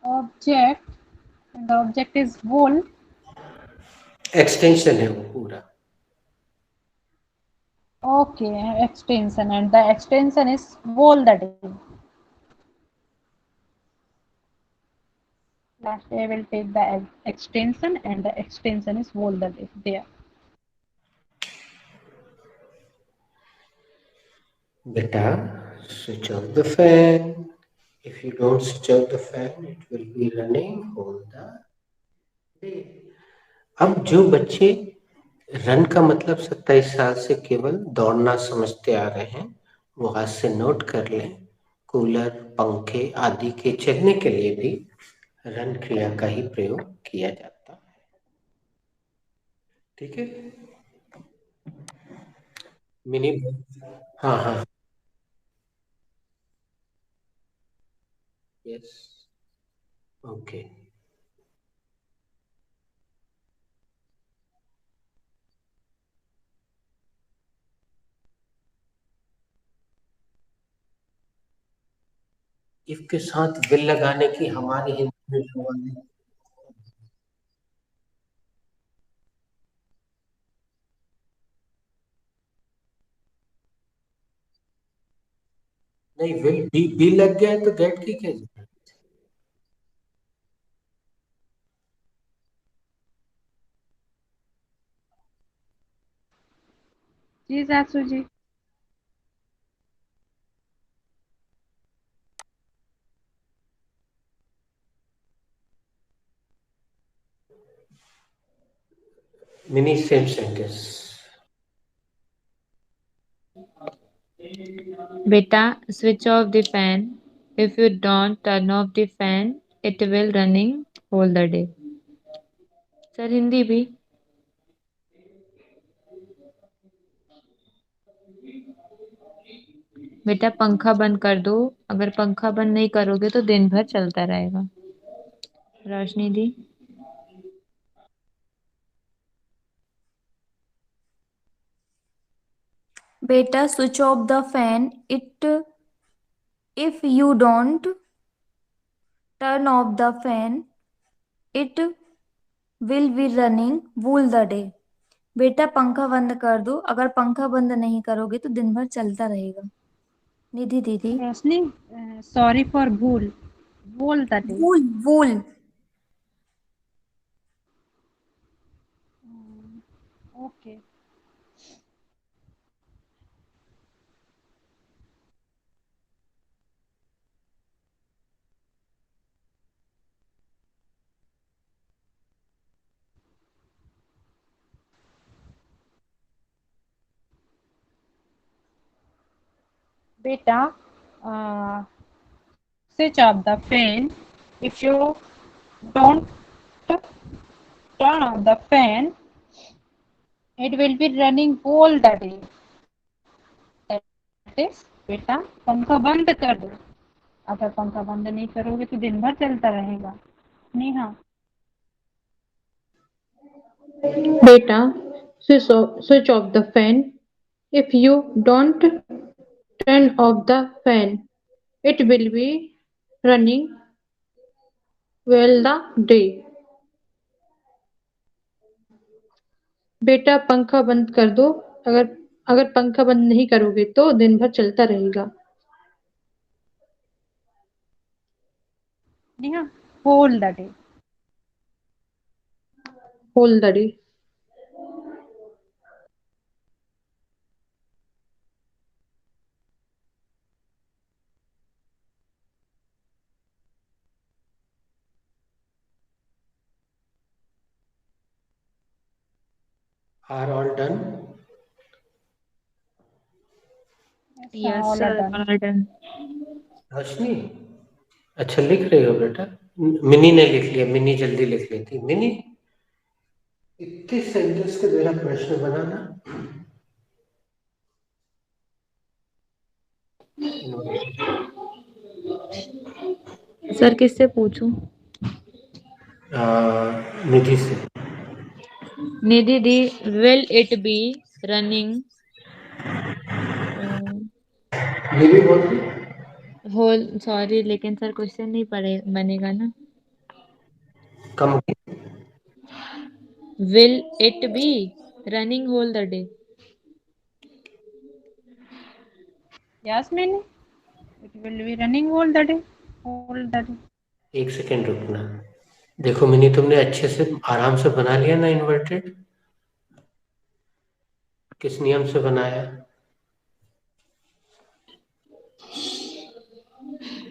object, and the object is wool. Extension है वो पूरा। Okay, extension, and the extension is wool that is. Last, I will take the extension, and the extension is wool that is there. बेटा, switch off the fan. If you don't switch off the fan, it will be running all the day. अब जो बच्चे run का मतलब 27 साल से केवल दौड़ना समझते आ रहे हैं, वो आज से नोट कर लें। कूलर, पंखे आदि के चलने के लिए भी रन क्रिया का ही प्रयोग किया जाता है। ठीक है? मिनी, हाँ हाँ, यस, ओके। इफ के साथ विल लगाने की हमारी हिंदी में लोगों ने नहीं, विल बी लग गया है तो गेट की क्या जरूरत? जी सासू जी। Mini same sentence. बेटा switch off the fan. If you don't turn off the fan, it will running all the day. Sir Hindi भी। बेटा पंखा बंद कर दो, अगर पंखा बंद नहीं करोगे तो दिन भर चलता रहेगा। रोशनी दी। बेटा switch off the fan, it if you don't turn off the fan it will be running wool the day. बेटा पंखा बंद कर दो, अगर पंखा बंद नहीं करोगे तो दिन भर चलता रहेगा। निधि दीदी। रोशनी, सॉरी फॉर भूल, whole the day. Whole whole. Okay. बेटा switch off the fan. If you don't turn off the fan, it will be running all the day. That is, बेटा पंखा बंद कर दो, अगर पंखा बंद नहीं करोगे तो दिन भर चलता रहेगा। Neha. Beta, switch off the fan. If you don't turn off the fan, it will be running well the day. बेटा पंखा बंद कर दो, अगर अगर पंखा बंद नहीं करोगे तो दिन भर चलता रहेगा। Neha, whole the day. Whole the day. Are all done? Yes all are sir done. All done. Roshni, अच्छा लिख रही हो बेटा? मिनी ने लिख लिया, मिनी जल्दी लिख लेती। मिनी, इतने सेंटेंस के मेरा प्रश्न बनाना। सर किससे पूछूं? निधि से। निधि दी, will it be running Nidhi बोल रही? होल, सॉरी लेकिन सर क्वेश्चन नहीं पड़े बनेगा ना। Come will it be running whole the day. Yasmin, it will be running all the day. All the day. एक सेकेंड रुकना। देखो मिनी, तुमने अच्छे से आराम से बना लिया ना इन्वर्टेड? किस नियम से बनाया?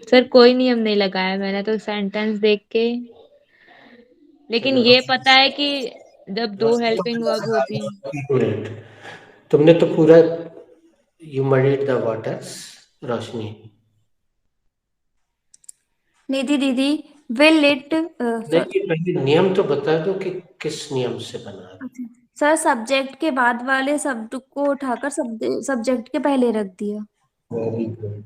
सर कोई नियम नहीं लगाया मैंने तो सेंटेंस देख के, लेकिन चलो, ये पता है कि जब दो हेल्पिंग वर्ब होती हैं। एक मिनट, तुमने तो पूरा यू मडीड द वाटर्स। रोशनी, निधि दीदी, विल इट देखिए पहले नियम तो बता दो कि किस नियम से बना रहे। सर सब्जेक्ट के बाद वाले शब्द को उठाकर सब्जेक्ट के पहले रख दिया। Very good.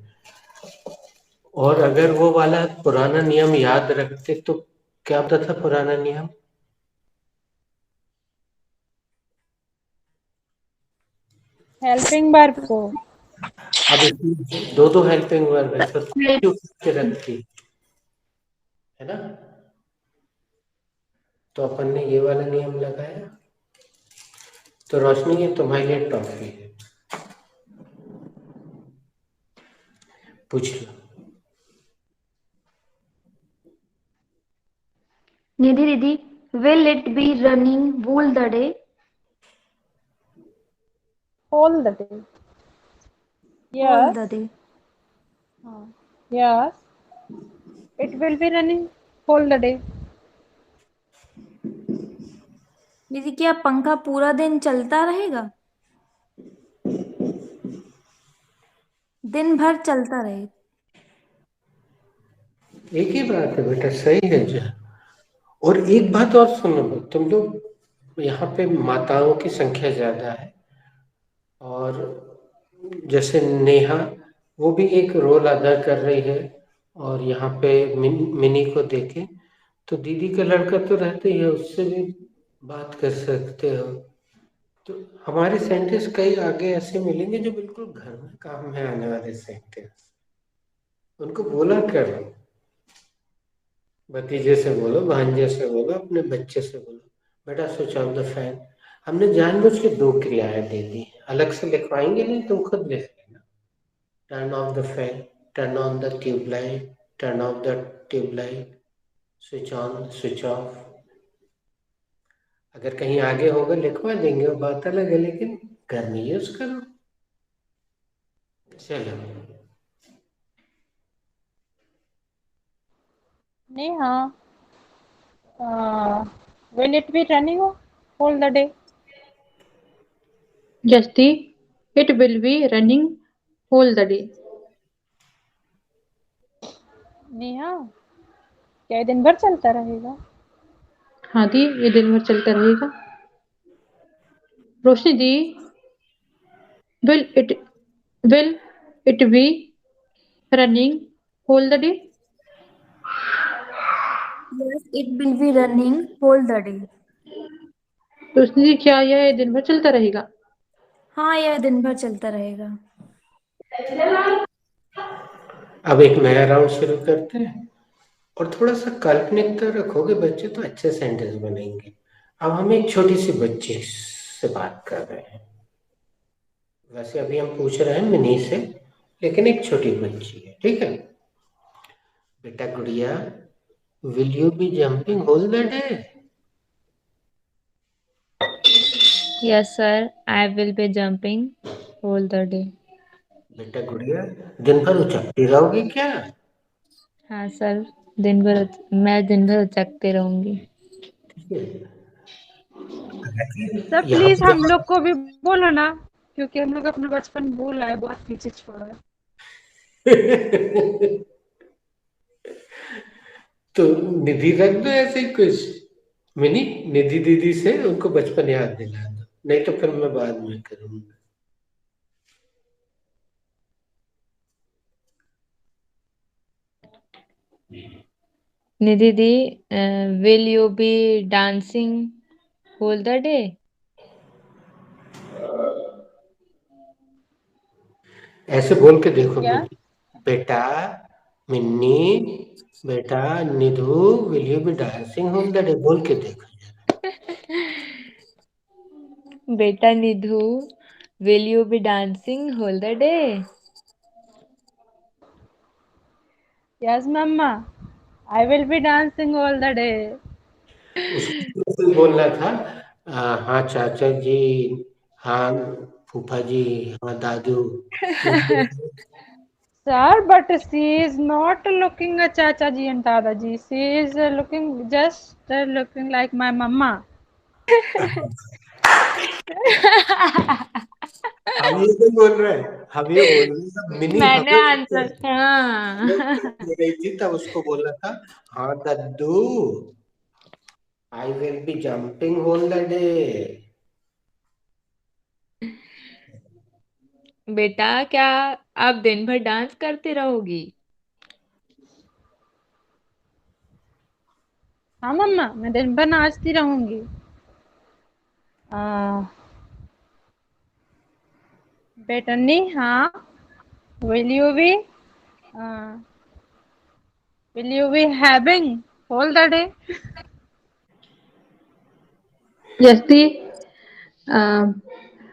और अगर वो वाला पुराना नियम याद रखते तो क्या होता था पुराना नियम? हेल्पिंग वर्ब को अब इसमें दो दो हेल्पिंग वर्ब है तो क्यों के रखती है ना? तो अपन ने ये वाला नियम लगाया। तो रोशनी, ये तुम्हारे लिए टॉफी है। पूछ लो। निधि दीदी, will it be running all the day? All the day. All Yes. the day. Yes. It will be running all the day. दीदी, क्या पंखा पूरा दिन चलता रहेगा? दिन भर चलता रहेगा। एक ही बात है बेटा, सही है जो। और एक बात और सुनो, तुम लोग यहाँ पे माताओं की संख्या ज्यादा है, और जैसे नेहा वो भी एक रोल अदा कर रही है, और यहाँ पे मिनी को देखे तो दीदी का लड़का तो रहते ही है, उससे भी बात कर सकते हो। तो हमारे सेंटेंस कई आगे ऐसे मिलेंगे जो बिल्कुल घर में काम में आने वाले सेंटेंस, उनको बोला करो। भतीजे से बोलो, भांजे से बोलो, अपने बच्चे से बोलो, बेटा स्विच ऑफ द फैन। हमने जानबूझ के 2 क्रियाएं दे दी, अलग से लिखवाएंगे नहीं, तुम खुद लिख लेना। Turn off the fan, turn on the tubelight, turn off the tubelight, switch on, switch off. अगर कहीं आगे होगा लिखवा देंगे, वो बात अलग है, लेकिन घर में यूज करो। चलो। Neha, will it be running all the day? Jasti, it will be running all the day. Neha, क्या ये दिन भर चलता रहेगा? हाँ दी, ये दिन भर चलता रहेगा। रोशनी दी, will it be running all the day? Yes, it will be running all the day. रोशनी दी, क्या यह दिन भर चलता रहेगा? हाँ, यह दिन भर चलता रहेगा। अब एक नया राउंड शुरू करते हैं, और थोड़ा सा काल्पनिकता रखोगे बच्चे तो अच्छे सेंटेंस बनेंगे। अब हम एक छोटी सी बच्ची से बात कर रहे हैं। वैसे अभी हम पूछ रहे हैं मिनी से, लेकिन एक छोटी बच्ची है, ठीक है। बेटा गुड़िया, will you B jumping all the day? Yes, sir. I will be jumping all the day. बेटा गुड़िया, दिन भर उचकती रहोगी क्या? हाँ सर, मैं दिन भर उचकते रहूंगी। ठीक है। सर यहाँ प्लीज पे हम लोग को भी बोलो ना, क्योंकि हम लोग अपना बचपन भूला है, बहुत पीछे छोड़ा है। तो निधि रख दो ऐसे ही कुछ, मिनी निधि दीदी से उनको बचपन याद दिला दो, नहीं तो फिर मैं बाद में करूंगा। निधि दी, will you be dancing all the day? ऐसे बोल के देखो क्या? मिनी, बेटा मिन्नी, बेटा Nidhu, will you be dancing all the day, बोल के देखो। बेटा Nidhu, will you be dancing all the day? Yes मम्मा, I will be dancing all the day. उसको बोलना था, हाँ चाचा जी, हाँ फूफा जी, हाँ दादू। Sir, but she is not looking at Chacha ji and Dada ji. She is looking just looking like my mama. हम ये नहीं बोल रहे हैं, हम ये बोल रहे हैं मिनी मैंने हमें आंसर, हाँ। दे रही थी, तब उसको बोलना था, हाँ दद्दू, I will be jumping all the day. बेटा, क्या आप दिन भर डांस करती रहोगी? हाँ मम्मा, मैं दिन भर नाचती रहूंगी। बेटा Neha, will you be uh, will you be having all the day? Jasti,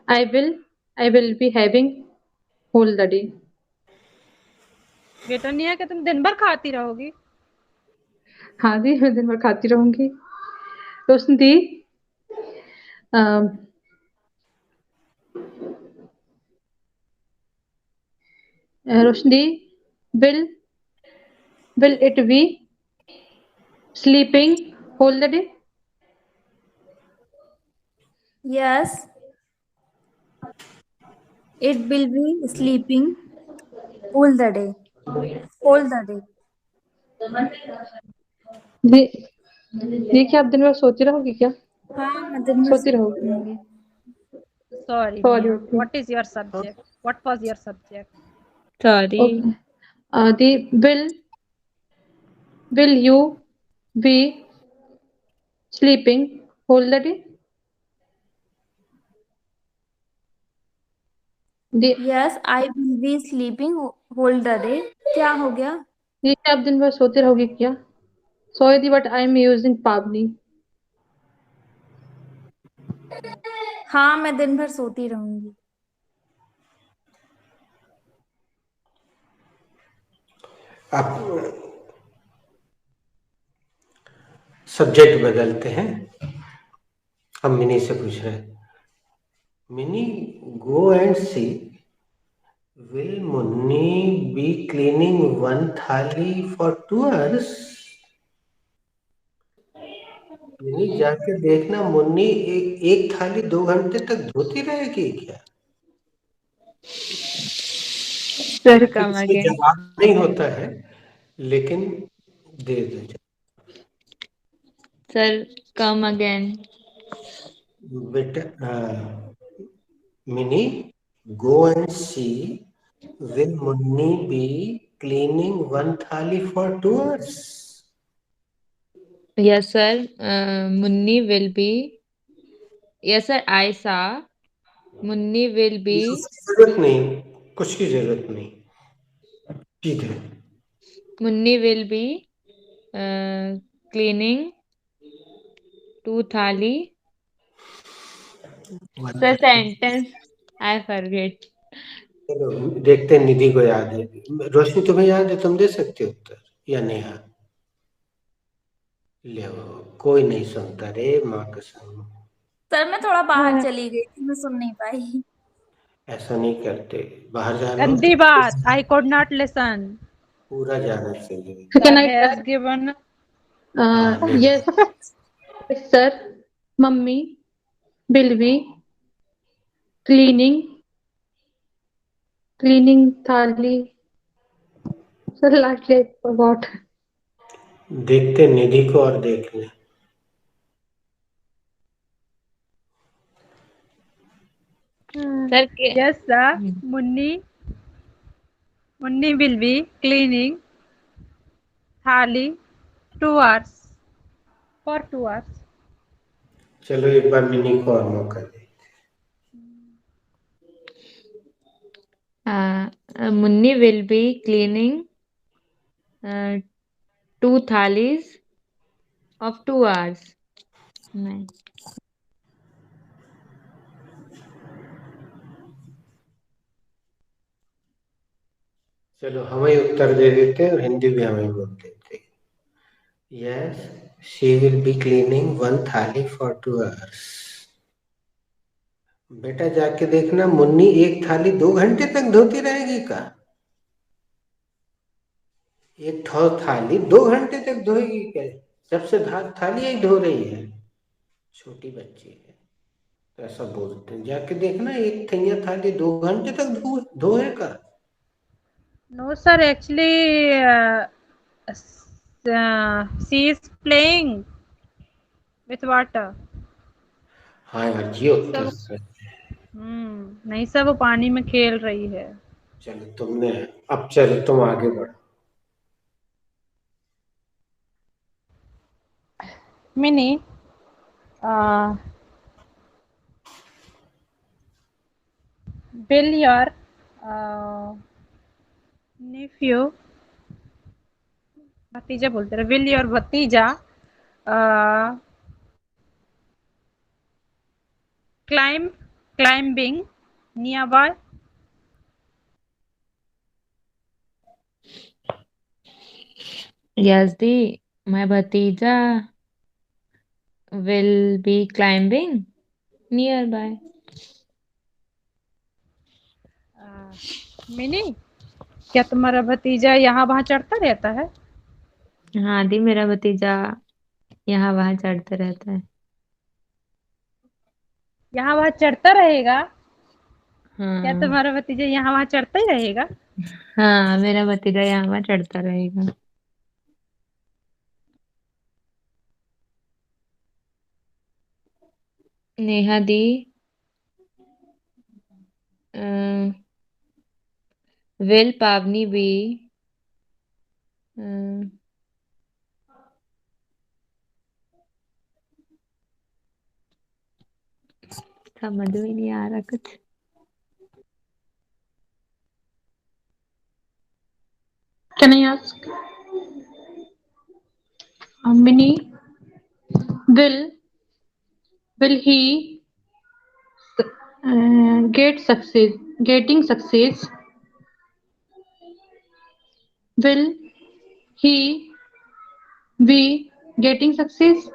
I will be having all the day. बेटा नेहा कि तुम दिन भर खाती रहोगी? हाँ दी, मैं दिन भर खाती रहूंगी। रोशनी दी, अम, रोशनी दी, will it be sleeping whole the day? Yes, it will be sleeping all the day. All the day. दी, दी क्या आप दिन भर सोती रहोगी क्या? हाँ, मैं दिन भर सोती सोती रहोगी? रहूंगी। Sorry, sorry, Neha. Okay What is your subject? What was your subject? Sorry. Okay. The, will you be sleeping whole the day? The, Yes, I will be sleeping whole the day. क्या हो गया? दी क्या आप दिन भर सोती रहोगी क्या? Sorry the, but I am using Pavni. हाँ, मैं दिन भर सोती रहूंगी। आप सब्जेक्ट बदलते हैं। हम मिनी से पूछ रहे हैं, Mini go and see, will Munni be cleaning one thali for 2 hours? Mini जाके देखना, मुन्नी एक थाली 2 घंटे तक धोती रहेगी क्या? Sir, हालांकि come इसमें again. जवाब नहीं होता है, लेकिन दे दो। Sir, come again. बेटा Mini go and see, will Munni be cleaning one thali for 2 hours? Yes, sir. Munni will be. Yes, sir. I saw. Munni will be. जरूरत नहीं, कुछ की जरूरत नहीं, सीधे। Munni will be cleaning 2 thali. Sir, sentence I forget. चलो देखते हैं निधि को याद है। रोशनी तुम्हें याद है, तुम दे सकते हो उत्तर, या नेहा? ले कोई नहीं सुनता रे, माँ कसम। सर, मैं थोड़ा बाहर चली गई थी, मैं सुन नहीं पाई। ऐसा नहीं करते, बाहर जाना हो गंदी तो बात. I could not listen. पूरा जाना चाहिए। So can Sir I has tell? given. Yes, sir. Mummy will be cleaning थाली. Sir, lastly I forgot. देखते निधि को और देख ले। Sir, Yes, sir. Munni will be cleaning thali 2 hours. For 2 hours. चलो एक बार मिनी को और मौका दे। Munni will be cleaning 2 thalis of 2 hours. Nice. चलो हम ही उत्तर दे देते और हिंदी भी हम ही बोल देते। Yes, she will be cleaning one थाली फॉर 2 hours। बेटा जाके देखना, मुन्नी एक थाली 2 घंटे तक धोती रहेगी का? एक थाली 2 घंटे तक धोएगी क्या? जब से थाली ही धो रही है, छोटी बच्ची है तो ऐसा बोलते हैं। जाके देखना, एक थैया थाली 2 घंटे तक धोए का? No, sir. Actually, she is playing with water. हाँ यार, ये उत्तर सही। नहीं सर, वो पानी में खेल रही है। चलो तुमने, अब चलो तुम आगे बढ़ो। मिनी, will your nephew, भतीजा बोलते रहे, will your भतीजा climbing nearby? Yazdi, my bhatija will be climbing nearby. Mini, क्या तुम्हारा भतीजा यहाँ वहाँ चढ़ता रहता है? हाँ दी, मेरा भतीजा यहाँ वहाँ चढ़ता रहता है। यहाँ वहाँ चढ़ता रहेगा? क्या हाँ तुम्हारा भतीजा यहाँ वहाँ चढ़ता ही रहेगा? हाँ, मेरा भतीजा यहाँ वहाँ चढ़ता रहेगा। नेहा दी, will Pavni be समझ में नहीं आ रहा कुछ। Can I ask? Mini, will he getting success? Will he be getting success?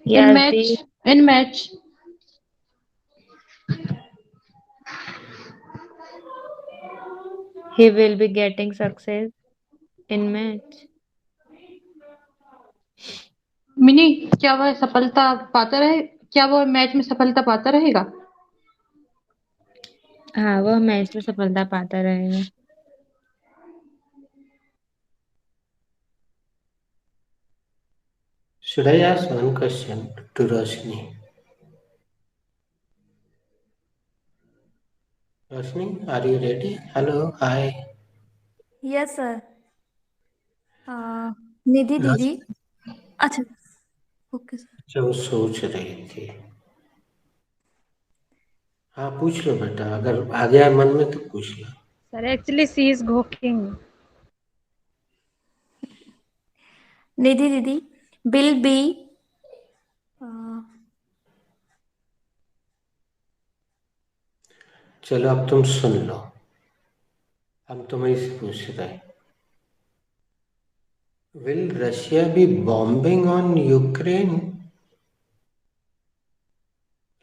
In Yazdi, match. he will be getting success in match. Mini, क्या वह सफलता पाता रहे? क्या वह मैच में सफलता पाता रहेगा? हाँ, वह मैच में सफलता पाता रहेगा। Should I ask one question to Roshni? Roshni, are you ready? Hello, hi. Yes sir. Nidhi दीदी, अच्छा ओके सर। जो सोच रही थी, हाँ पूछ लो बेटा, अगर आ गया मन में तो पूछ लो। सर एक्चुअली सी इज घोकिंग। निधि दीदी, विल बी चलो अब तुम सुन लो, हम तुम्हें से पूछ रहे, will Russia be bombing on Ukraine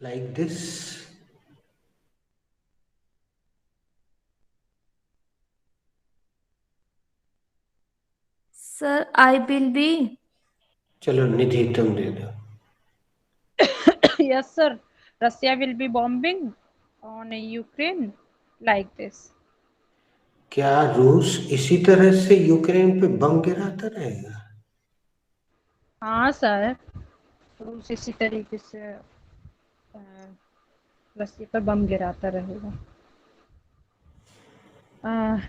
like this? Sir I will B. चलो निधि तुम दे दो। Yes, sir. Russia will be bombing on Ukraine like this. क्या रूस इसी तरह से यूक्रेन पे बम गिराता रहेगा? हाँ सर, रूस इसी तरीके से रस्सी पर बम गिराता रहेगा।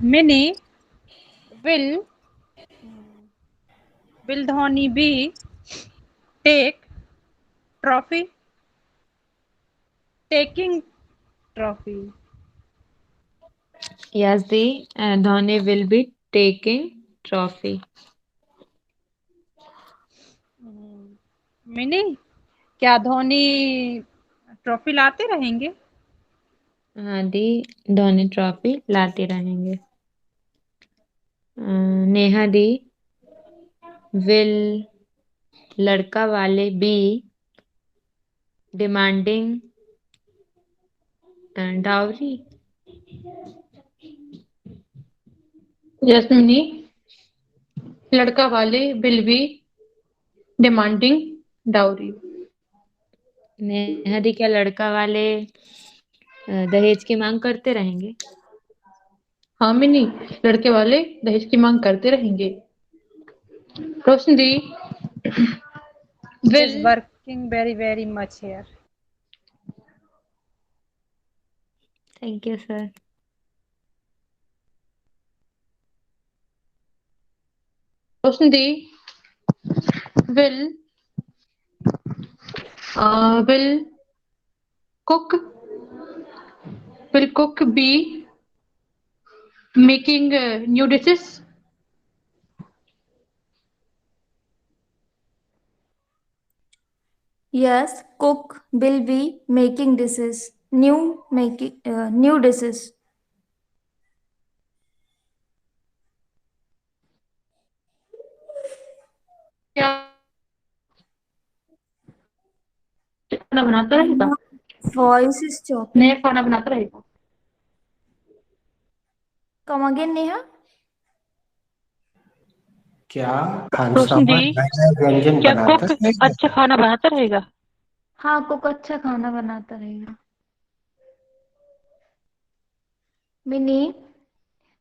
Mini, will Dhoni be take trophy taking trophy? Yazdi, Dhoni will be taking trophy. Mini, क्या धोनी ट्रॉफी लाते रहेंगे? हाँ दी, धोनी ट्रॉफी लाते रहेंगे। नेहा दी, will लड़का वाले बी डिमांडिंग डाउरी? यस मिनी, लड़का वाले will be demanding dowry. Neha दी, क्या लड़का वाले दहेज की मांग करते रहेंगे? हाँ मिनी, लड़के वाले दहेज की मांग करते रहेंगे। रोशन दी, It is will working very much here. Thank you sir. Roshan the, will cook will cook be making new dishes? Yes, cook will be making dishes, new dishes. खाना बनाता रहेगा? Voice is chopping. नया खाना बनाता रहेगा? Come again, Neha. क्या रोशनी खानसामा दी, नया व्यंजन क्या बनाता कुक रहेगा? अच्छा खाना बनाता रहेगा? हाँ, कुक अच्छा खाना बनाता रहेगा. Minnie,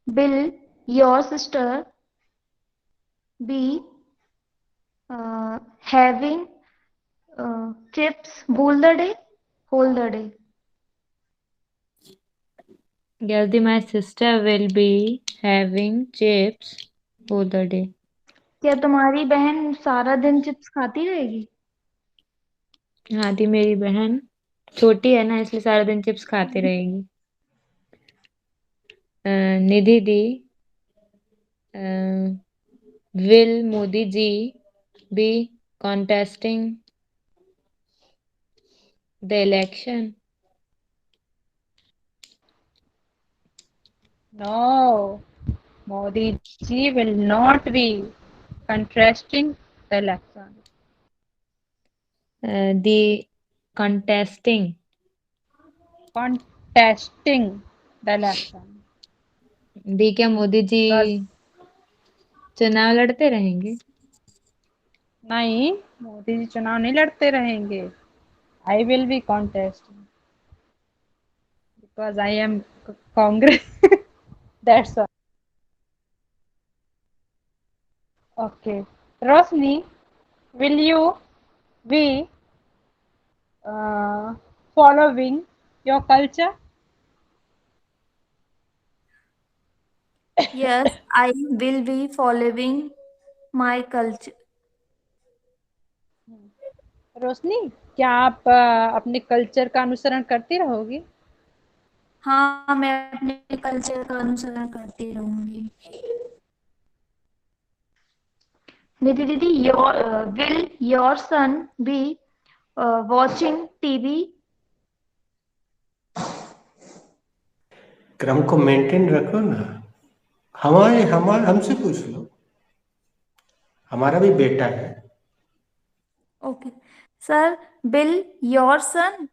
will your sister be having chips whole the day? Whole the day. Gayatri, my sister will be having chips all the day. क्या तुम्हारी बहन सारा दिन चिप्स खाती रहेगी? हाँ दी, मेरी बहन छोटी है ना, इसलिए सारा दिन चिप्स खाती रहेगी. निधि दी, will Modi ji be contesting the election? No, Modi ji will not be contesting the election. The contesting. Contesting the election. दी, क्या मोदी जी Because चुनाव लड़ते रहेंगे? नहीं, मोदी जी चुनाव नहीं लड़ते रहेंगे. I will be contesting because I am Congress. That's all. Okay. Rosni, will you be following your culture? Yes, I will be following my culture. रोशनी, क्या आप अपने कल्चर का अनुसरण करती रहोगी? हाँ, मैं अपने कल्चर का अनुसरण करती रहूंगी. निधि दीदी, will your son be watching TV? क्रम को मेंटेन रखो ना. हमारे हमसे पूछ लो. हमारा भी बेटा है. Okay. Sir, will your son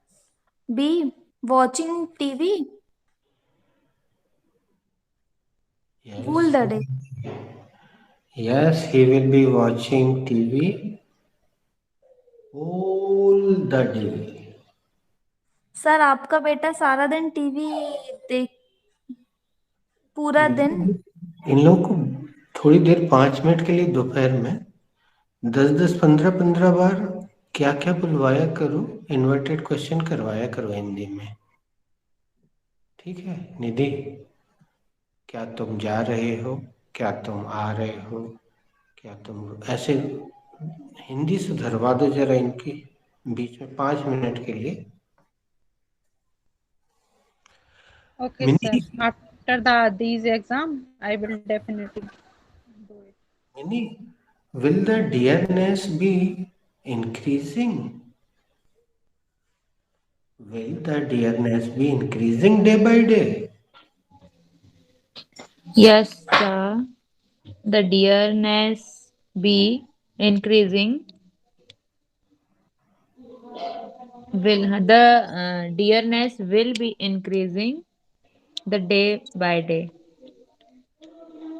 be watching TV whole the day? Yes, he will be watching TV all the day. Sir, आपका बेटा सारा दिन टीवी देख पूरा दिन? इन लोगों को थोड़ी देर 5 मिनट के लिए दोपहर में 10-10, 15-15 बार क्या क्या बुलवाया करो, इन्वर्टेड क्वेश्चन करवाया करो हिंदी में. ठीक है निधि? क्या तुम जा रहे हो, क्या तुम आ रहे हो, क्या तुम ऐसे हिंदी सुधरवा दो जरा इनकी बीच में 5 मिनट के लिए. Okay, mini, sir. After these exam, I will definitely do it. Mini, will the dearness be increasing? Will the dearness be increasing day by day? Yes, sir. The dearness be increasing. The dearness will be increasing the day by day.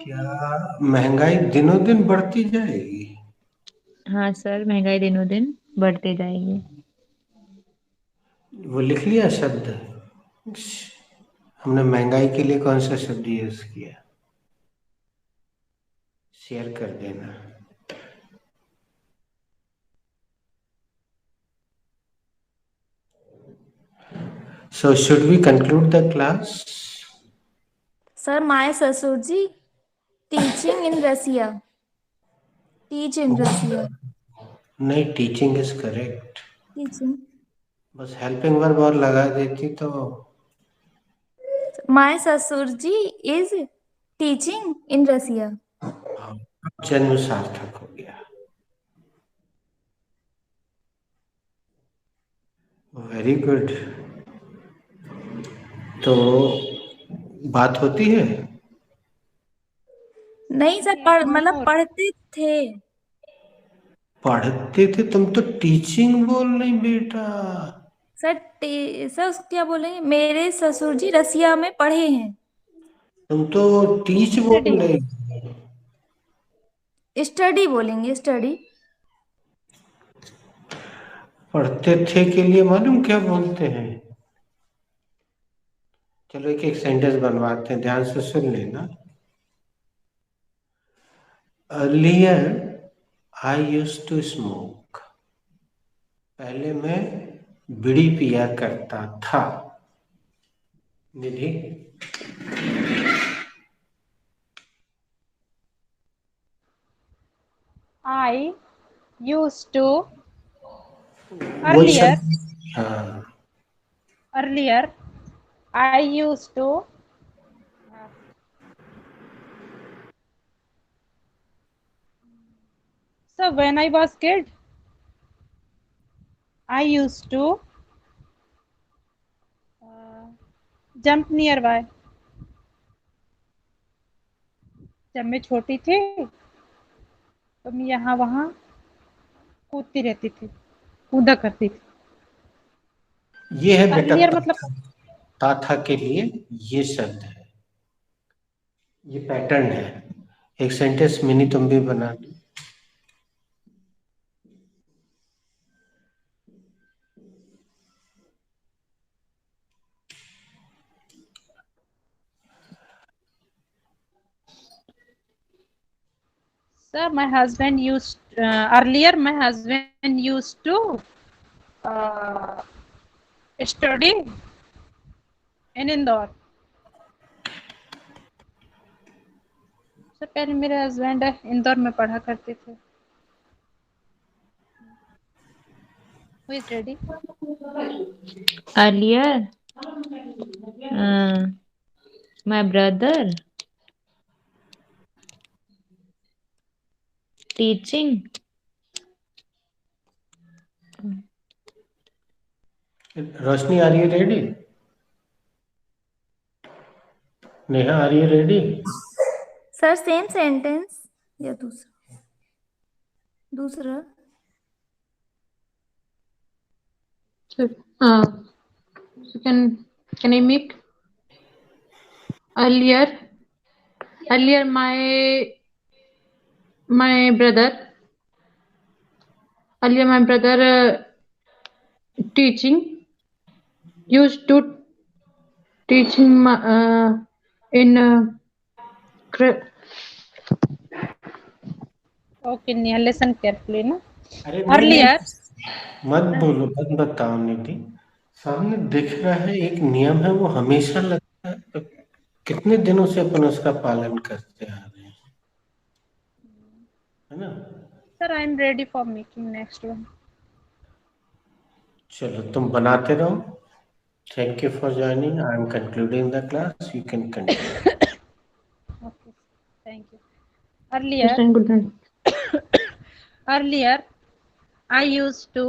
क्या महंगाई दिनों दिन बढ़ती जाएगी? हाँ sir, महंगाई दिनों दिन बढ़ती जाएगी. वो लिख लिया शब्द. हमने महंगाई के लिए कौन सा शब्द यूज किया? शेयर कर देना. So should we conclude the class? Sir, my Sassurji teaching in Russia. Teach in Russia. नहीं, टीचिंग इज करेक्ट. Teaching. बस हेल्पिंग वर्ब और लगा देती तो. My Sassurji is teaching in Russia. हाँ, जन्म सार्थक हो गया. Very good. तो बात होती है. नहीं सर, मतलब पढ़ते थे. पढ़ते थे, तुम तो टीचिंग बोल रही बेटा। सर क्या बोलेंगे, मेरे ससुर जी रसिया में पढ़े हैं। तुम तो टीच बोल रही। स्टडी बोलेंगे, स्टडी। पढ़ते थे के लिए मालूम क्या बोलते हैं? चलो एक एक सेंटेंस बनवाते हैं, ध्यान से सुन लेना। Earlier I used to smoke. पहले मैं बीड़ी पिया करता था। निधि, I used to वो earlier शब्द, हाँ, earlier I used to so when I was kid I used to jump nearby. जब मैं छोटी थी तो मैं यहाँ वहाँ कूदती रहती थी, कूदा करती थी। ये है बेटा अर्लियर मतलब था के लिए ये शब्द है, ये पैटर्न है। एक सेंटेंस मिनी तुम भी बना दो। sir, my husband used earlier my husband used to uh, study in Indore. Sir पहले मेरे हस्बैंड इंदौर में पढ़ा करते थे। Who is ready? Earlier, my brother teaching. Roshni, are you ready? Neha, are you ready? Sir same sentence या दूसरा? दूसरा। So, so can I make earlier my brother teaching used to teaching in Okay, Neha, listen carefully ना। अरे Earlier मत बोलो, मत बताओ निधि। सामने दिख रहा है, एक नियम है, वो हमेशा लगता है। तो कितने दिनों से अपन उसका पालन करते आ रहे हैं, है ना? sir, I am ready for making next one. चलो तुम बनाते रहो। Thank you for joining. I am concluding the class, you can continue. Okay, thank you. Earlier good night. earlier I used to